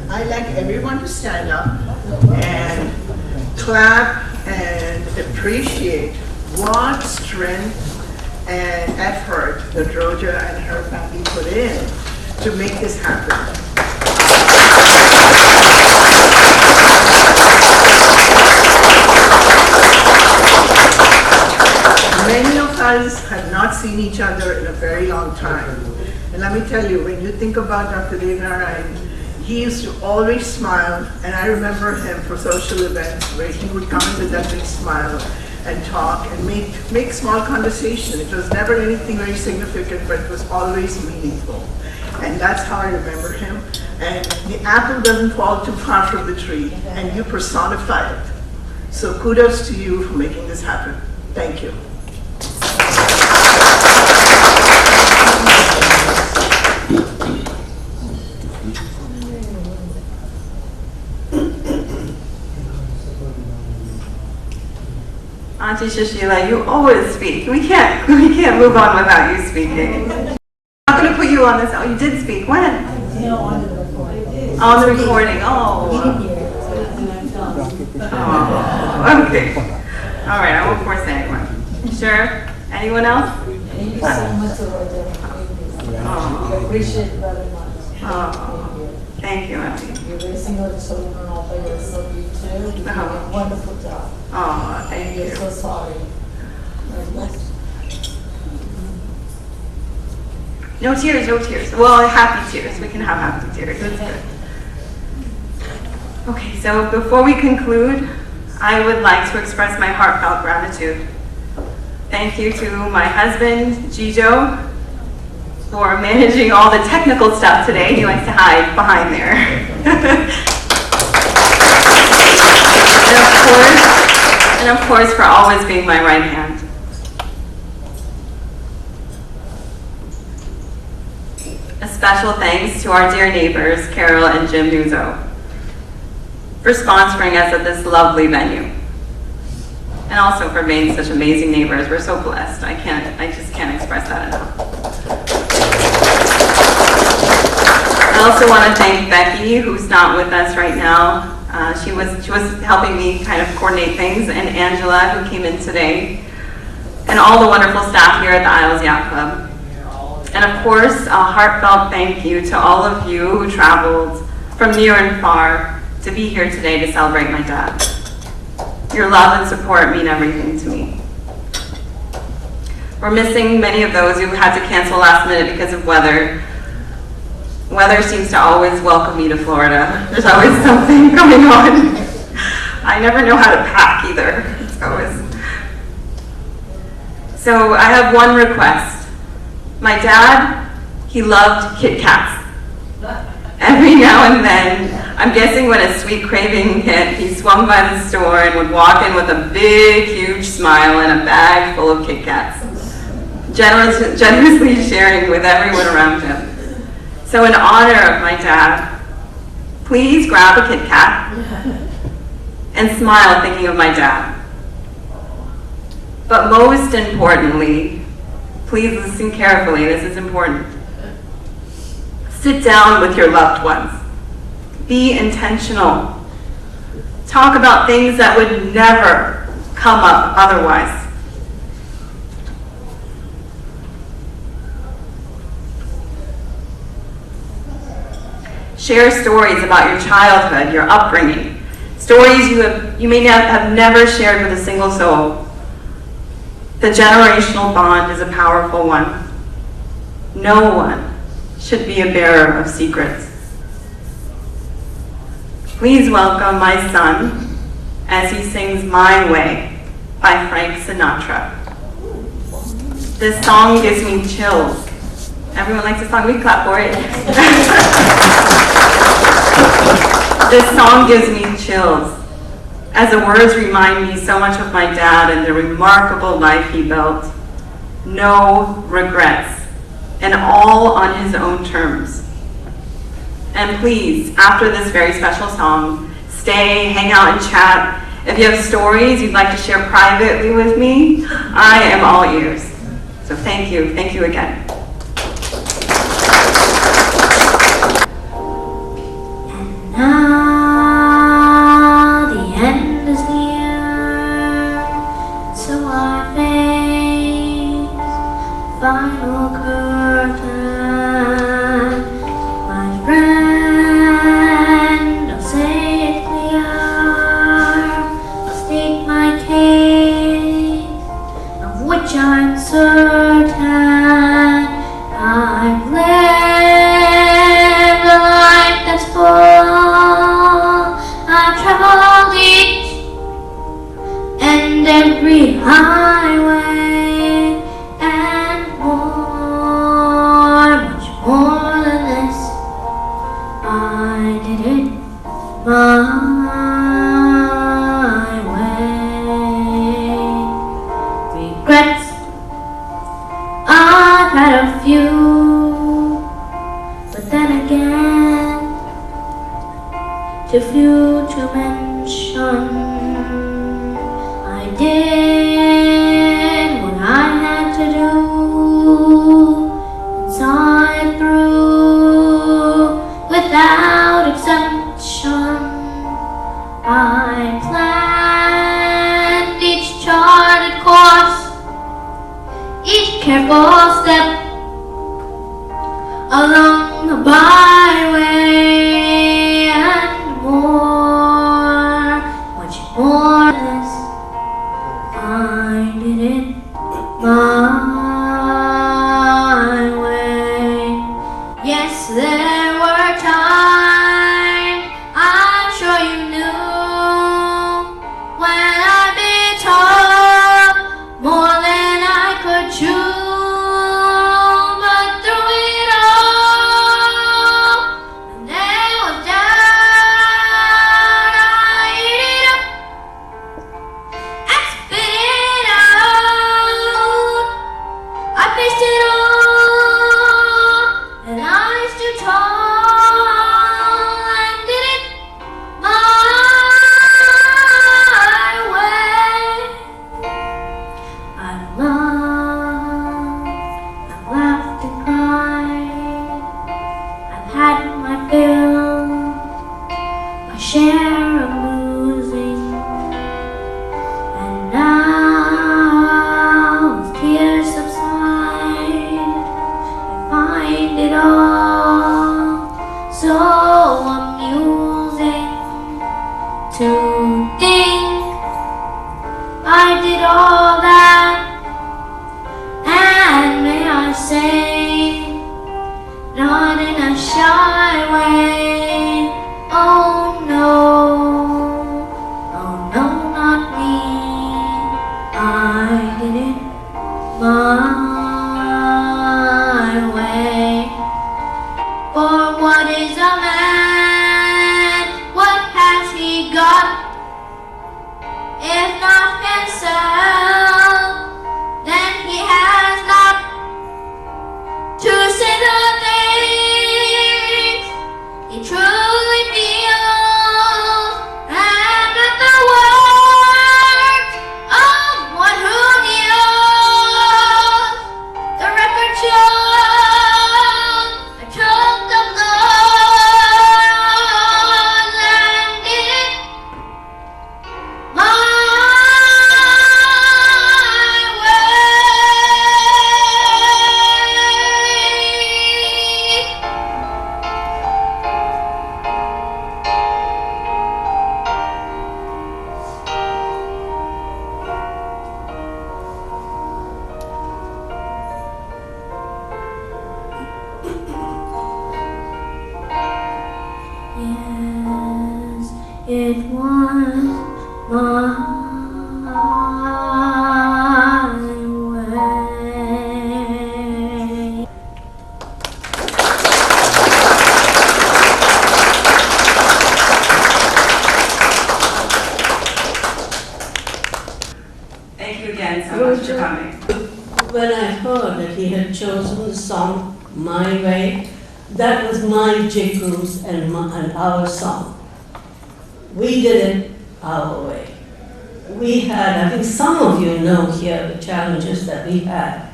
I'd like everyone to stand up and clap and appreciate what strength and effort that Roja and her family put in to make this happen. Many of us have not seen each other in a very long time. And let me tell you, when you think about Dr. Dev Narayan, he used to always smile, and I remember him for social events where he would come in with that big smile and talk and make small conversation. It was never anything very significant, but it was always meaningful. And that's how I remember him. And the apple doesn't fall too far from the tree, and you personify it. So kudos to you for making this happen. Thank you. Auntie Shashila, you always speak. We can't move on without you speaking. I'm not going to put you on this. Oh, you did speak. When? On the recording. On the recording. Oh. Oh. Okay. All right. I won't force anyone. Sure. Anyone else? Thank you so much, Roja. I appreciate it very much. Oh. Thank you, Auntie. You're raising our children all by yourself, you too. You're doing a wonderful job. Oh, thank you. We're so sorry. No tears, no tears. Well, happy tears. We can have happy tears. That's good. Okay, so before we conclude, I would like to express my heartfelt gratitude. Thank you to my husband, Jijo, for managing all the technical stuff today. He likes to hide behind there. and of course, for always being my right hand. A special thanks to our dear neighbors, Carol and Jim Nuzzo, for sponsoring us at this lovely venue. And also for being such amazing neighbors. We're so blessed. I just can't express that enough. I also want to thank Becky, who's not with us right now. She was helping me kind of coordinate things, and Angela, who came in today, and all the wonderful staff here at the Isles Yacht Club. And of course, a heartfelt thank you to all of you who traveled from near and far to be here today to celebrate my dad. Your love and support mean everything to me. We're missing many of those who had to cancel last minute because of weather. Weather seems to always welcome me to Florida. There's always something going on. I never know how to pack either. It's always... So I have one request. My dad, he loved Kit Kats. Every now and then, I'm guessing when a sweet craving hit, he swung by the store and would walk in with a big, huge smile and a bag full of Kit Kats, generously sharing with everyone around him. So in honor of my dad, please grab a Kit Kat and smile thinking of my dad. But most importantly, please listen carefully, this is important. Sit down with your loved ones. Be intentional. Talk about things that would never come up otherwise. Share stories about your childhood, your upbringing, stories you may have never shared with a single soul. The generational bond is a powerful one. No one should be a bearer of secrets. Please welcome my son as he sings My Way by Frank Sinatra. This song gives me chills. Everyone likes this song, we clap for it. This song gives me chills, as the words remind me so much of my dad and the remarkable life he built. No regrets, and all on his own terms. And please, after this very special song, stay, hang out and chat. If you have stories you'd like to share privately with me, I am all ears. So thank you again. Now the end is near, so I face final curtain. My friend, I'll say it clear. I'll state my case, of which I'm certain. I've lived a life that's full. I've traveled each and every highway and more, much more than this. I did it my way. Regrets, I've had a few, but then again, too few to mention. I did what I had to do and saw it through without exemption. I planned each charted course, each careful step along the byway and more, much more than this. I did it my way. Yes, there were times I'm sure you knew when I'd be told more than I could chew. But through it all, Thank you again so much for coming. When I heard that he had chosen the song My Way, that was my J. Cruz and our song. We did it our way. We had, I think some of you know here the challenges that we had,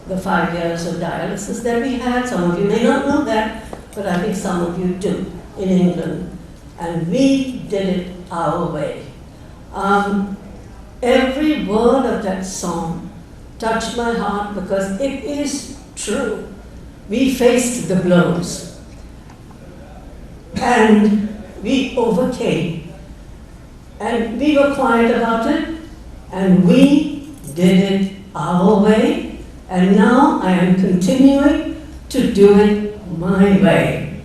the 5 years of dialysis that we had. Some of you may not know that, but I think some of you do in England. And we did it our way. Every word of that song touched my heart because it is true. We faced the blows and we overcame, and we were quiet about it, and we did it our way, and now I am continuing to do it my way.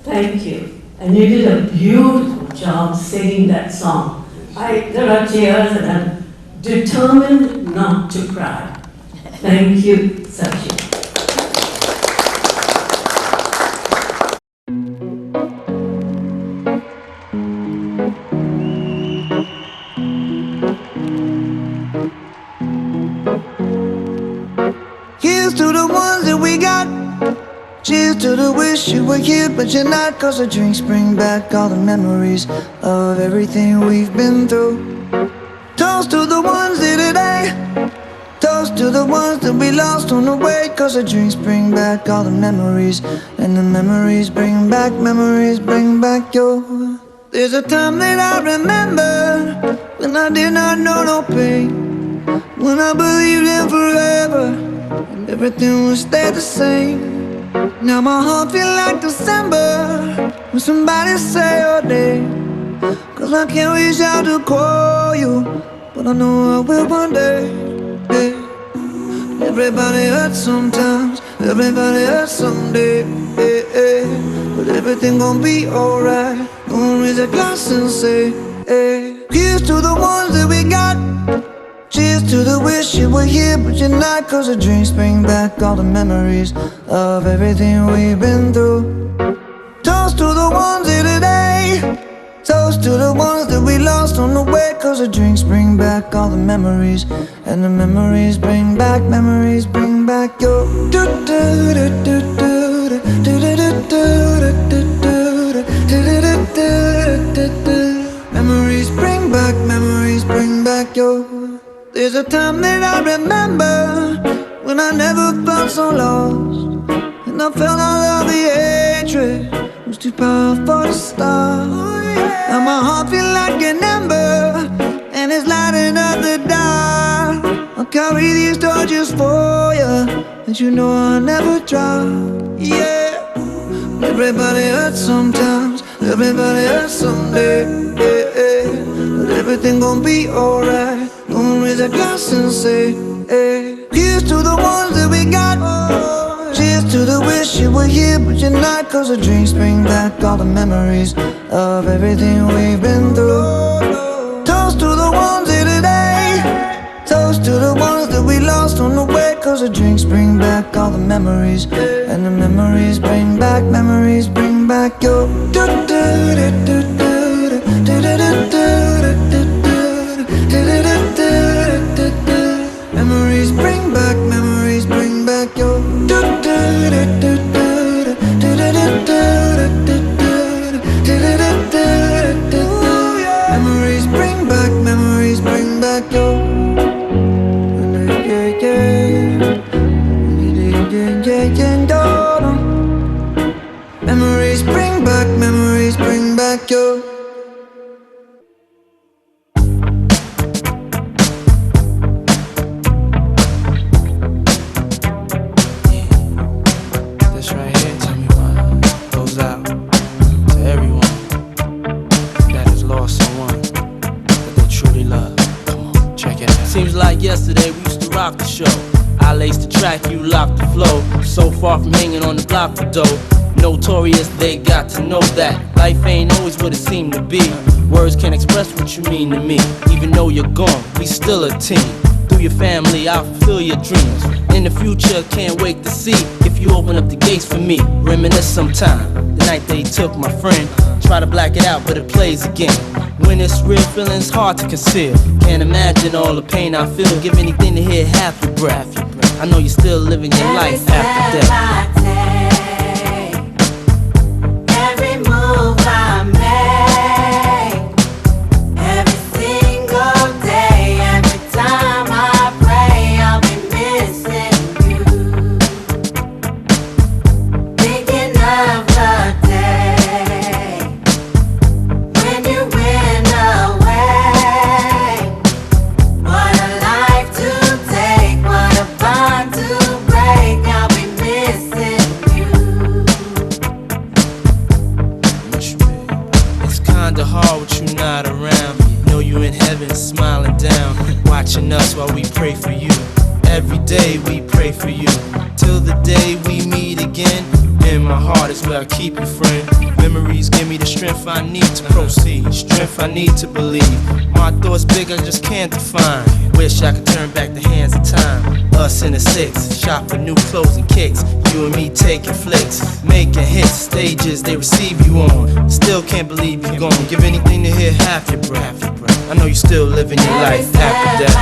Thank you. And you did a beautiful job singing that song. There are tears and I'm determined not to cry. Thank you, Sachi. Here's to the ones that we got. Cheers to the wish you were here, but you're not. 'Cause the drinks bring back all the memories of everything we've been through. Toast to the ones here today. Toast to the ones that we lost on the way. 'Cause the drinks bring back all the memories, and the memories bring back your. There's a time that I remember when I did not know no pain, when I believed in forever and everything would stay the same. Now my heart feel like December when somebody say your name. 'Cause I can't reach out to call you, but I know I will one day. Yeah. Everybody hurts sometimes, everybody hurts someday. Yeah, yeah. But everything gon' be alright. Gonna raise a glass and say, hey. Here's to the ones that we got. Cheers to the wish you were here, but you're not. 'Cause the drinks bring back all the memories of everything we've been through. Toast to the ones here today. Toast to the ones that we lost on the way. 'Cause the drinks bring back all the memories, and the memories bring back your. Memories bring back your. There's a time that I remember when I never felt so lost, and I felt all of the hatred was too powerful to stop. Now my heart feel like an ember, and it's lighting up the dark. I'll carry these torches for you, and you know I'll never drop. Yeah. Everybody hurts sometimes, everybody hurts someday. Yeah, yeah. But everything gon' be alright. Gonna raise a glass and say, hey. Here's to the ones that we got. Cheers to the wish you were here, but you're not. 'Cause the drinks bring back all the memories of everything we've been through. Toast to the ones here today. Toast to the ones that we lost on the way. 'Cause the drinks bring back all the memories, and the memories bring back your. Memories bring back your. Memories bring back your. Memories bring back your. This right here, tell me why, goes out to everyone that has lost someone that they truly love. Come on, check it out. Seems like yesterday we used to rock the show. I laced the track, you locked the flow. So far from hanging on the block for dough. Notorious, they got to know that life ain't always what it seemed to be. Words can't express what you mean to me. Even though you're gone, we still a team. Through your family, I'll fulfill your dreams. In the future, can't wait to see if you open up the gates for me. Reminisce sometime, the night they took my friend. Try to black it out, but it plays again. When it's real, feeling's hard to conceal. Can't imagine all the pain I feel. Give anything to hear half your breath. I know you're still living your life after death. Every move I make, every single day, every time I pray, I'll be missing you. Thinking of the day when you went away. What a life to take, what a bond to break. I'll be missing you. It's kinda hard with you not around. Know you in heaven smiling down, watching us while we pray for you. Every day we pray for you, till the day we meet again. In my heart is where I keep you, friend. Memories give me the strength I need to proceed, strength I need to believe. My thoughts big, I just can't define. Wish I could turn back the hands of time. Us in the six, shop for new clothes and kicks. You and me taking flicks, making hits, stages they receive you on. Still can't believe you're gone. Give anything to hear half your breath. I know you still living your life after death.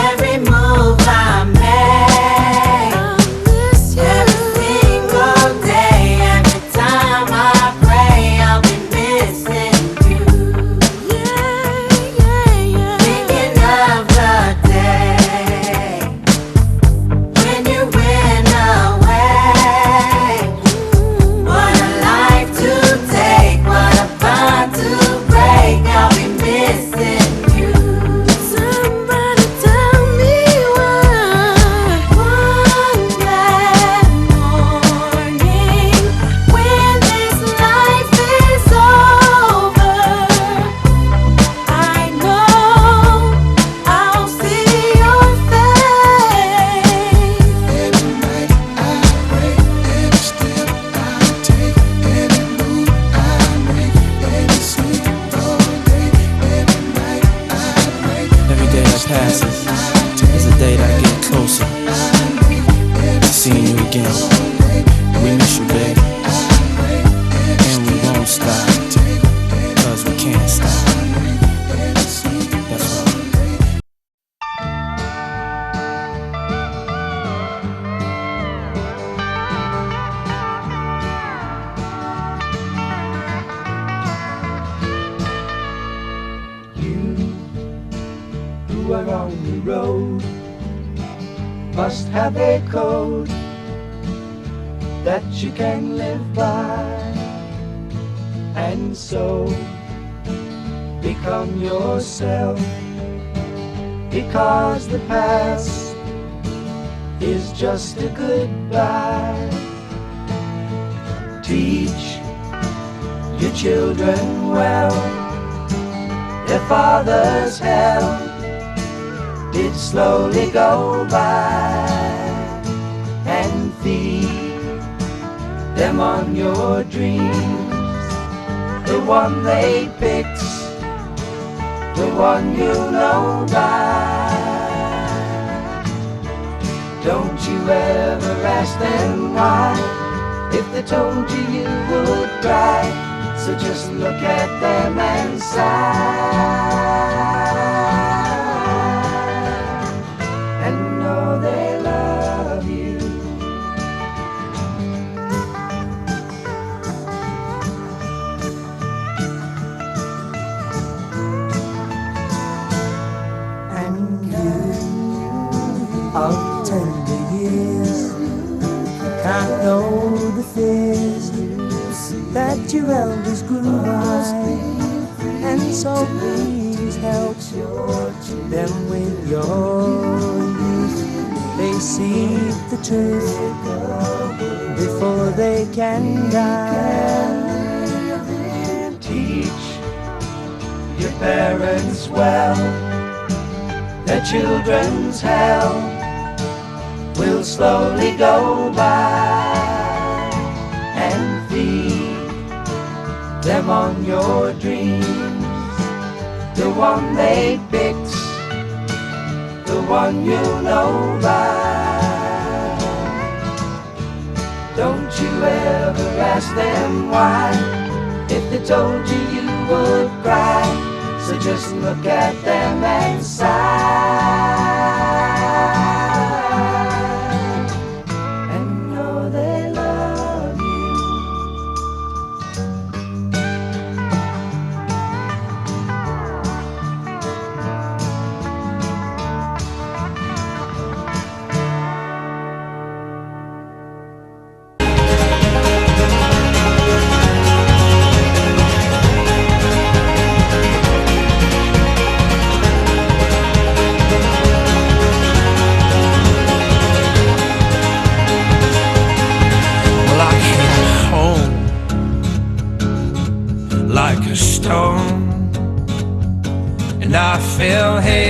Every move I make, every single day, every time I pray, I'll be missing you. Thinking of the day when you went away. What a life to take, what a bond to break. I'll be missing you. Somebody tell me why. One bad morning when this life is over, I know I'll see your face. Every night I pray, every step I take, every move I make, every single day, every night I pray. Every day that passes is a day that I get closer to seeing you again. We miss you, baby, and we won't stop, cause we can't stop. That's right. Who are on the road must have a code that you can live by, and so become yourself, because the past is just a goodbye. Teach your children well, their father's hell did slowly go by, and feed them on your dreams, the one they picked, the one you know by. Don't you ever ask them why, if they told you you would cry. So just look at them and sigh, and know they love you. And you of tender years can't know the fears that your elders grew by, and so please help them with your youth. They seek the truth before they can die. Teach your parents well, their children's hell will slowly go by, and feed them on your dreams, the one they picked, the one you know by. Don't you ever ask them why. If they told you, you would cry. So just look at them and sigh, and know they love you. Well, I came home like a stone, and I fell heavy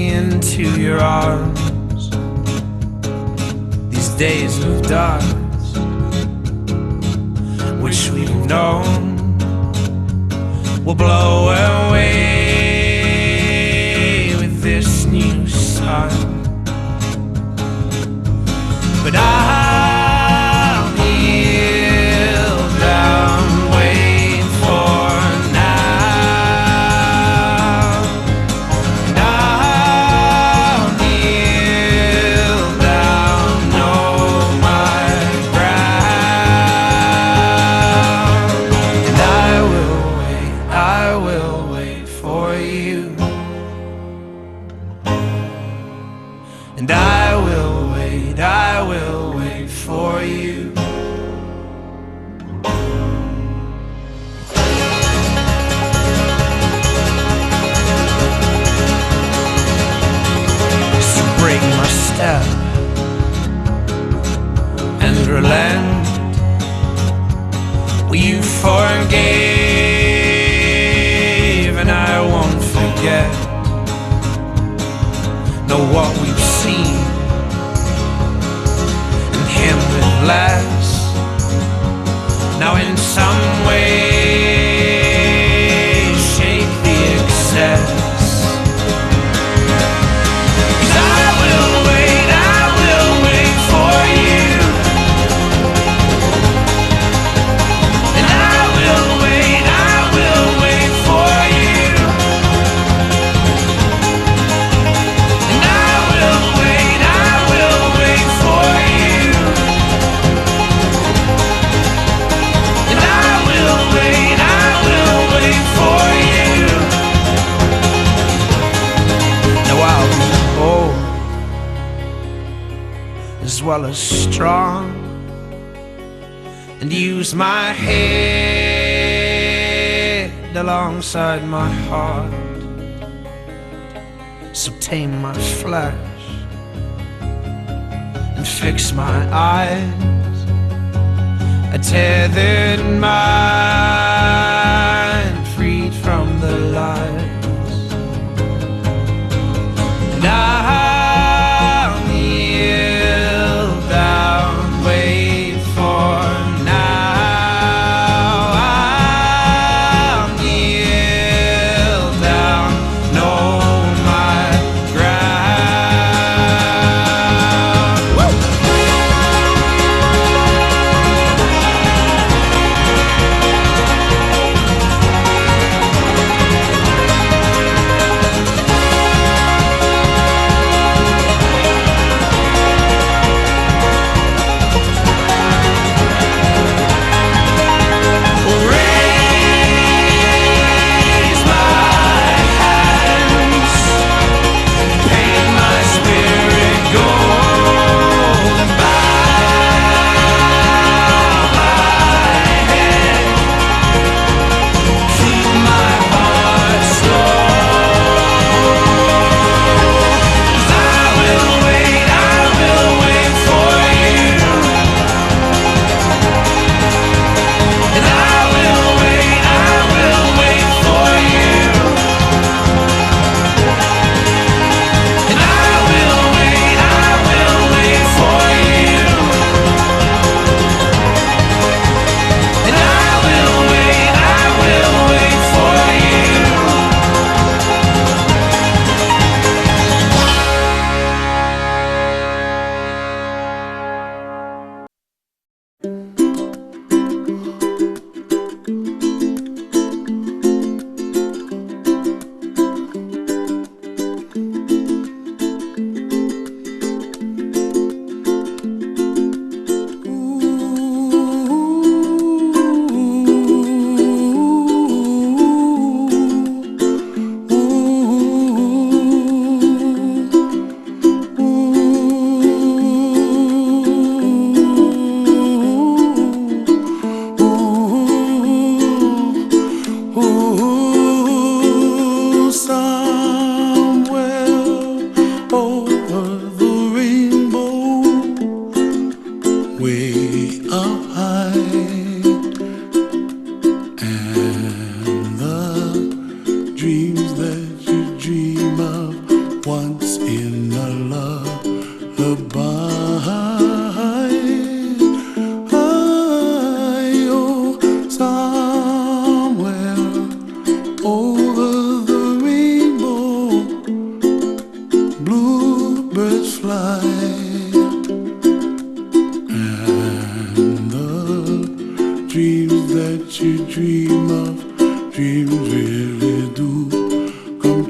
into your arms. These days of dust, which we've known, will blow away with this new sun. But I'll kneel down, wait for now. And I'll kneel down, know my ground. And I will wait for you. And I will wait for you. So break my step and relent. Well, you forgave and I won't forget. Know what we've seen and him with less. Now in some way shake the excess. 'Cause I will wait for you. And I will wait for you. And I will wait for you. And I will wait for you. Now I'll be old as well as strong, and use my head alongside my heart. So tame my flesh and fix my eyes, a tethered mind freed from the lies. And I'll kneel down, wait for now. I'll kneel down, know my ground. Woo!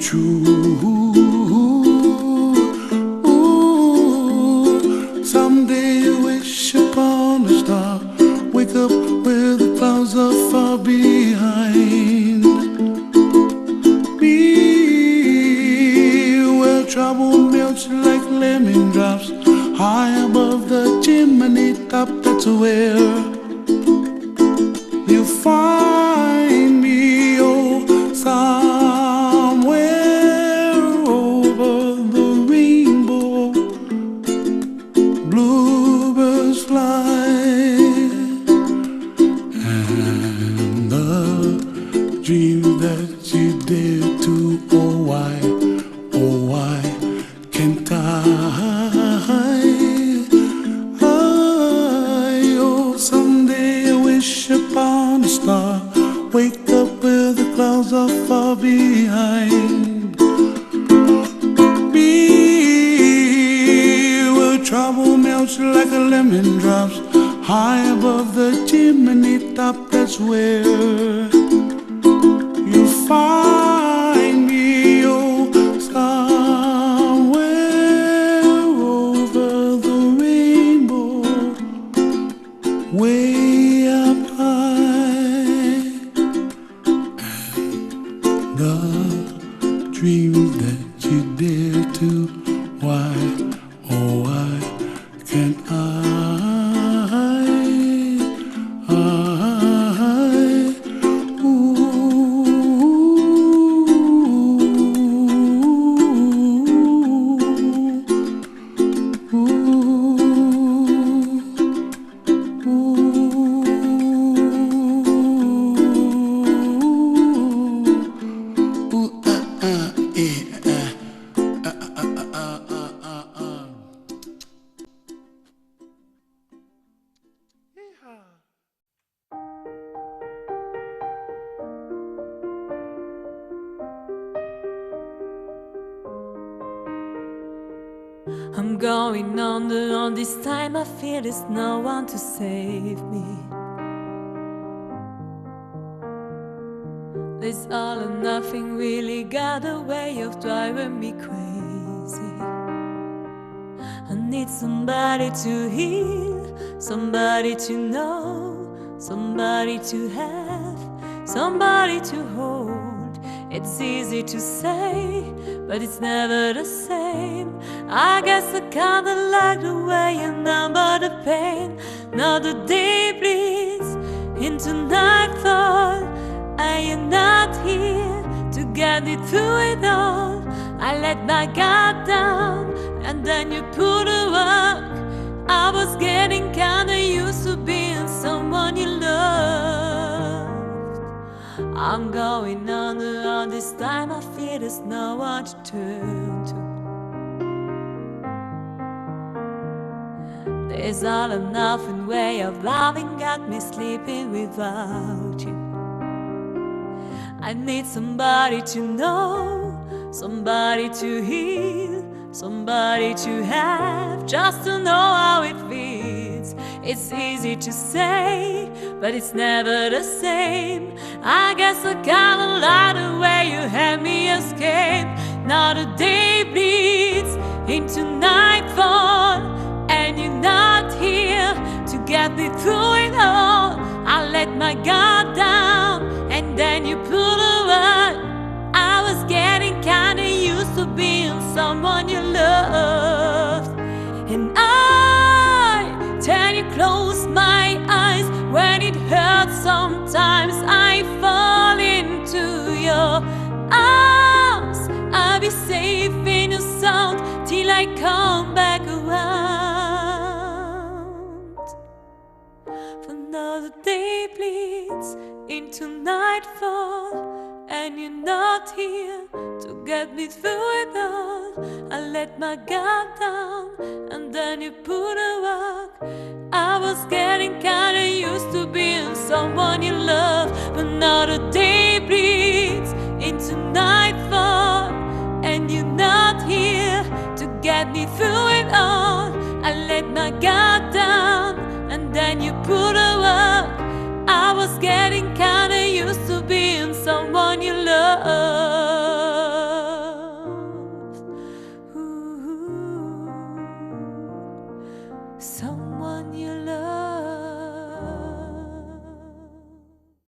true. Someday you wish upon a star, wake up where the clouds are far behind me, where trouble melts like lemon drops, high above the chimney top. That's where you find me, oh, somewhere over the rainbow. Bluebirds fly, and the dreams that you dare to, oh why can't I? Oh, someday I wish upon a star, wake up where the clouds are far behind me, where trouble melts like a lemon drops, high above the chimney top. That's where you find me, oh, somewhere over the rainbow, way up high. The dreams that you dare to, why, oh why can't I? I'm going under on this time. I feel there's no one to save me. This all or nothing really got a way of driving me crazy. I need somebody to heal, somebody to know, somebody to have, somebody to hold. It's easy to say, but it's never the same. I guess I kinda like the way you number the pain. Now the day bleeds into nightfall, and you're not here to get me through it all. I let my guard down, and then you pulled the rug. I was getting kinda used to being someone you loved. I'm going under all this time. I feel there's no one to turn to. This all or nothing way of loving got me sleeping without you. I need somebody to know, somebody to heal, somebody to have, just to know how it feels. It's easy to say, but it's never the same. I guess I kinda like the way you had me escape. Now the day bleeds into nightfall, and you're not here to get me through it all. I let my guard down, and then you pulled the rug. I was getting kinda used to being someone you loved, and then you close my eyes when it hurts. Sometimes I fall into your arms. I'll be safe in your sound till I come back around. For now the day bleeds into nightfall, and you're not here to get me through it all. I let my guard down, and then you put a rock. I was getting kinda used to being someone you love, but now the day bleeds into nightfall, and you're not here to get me through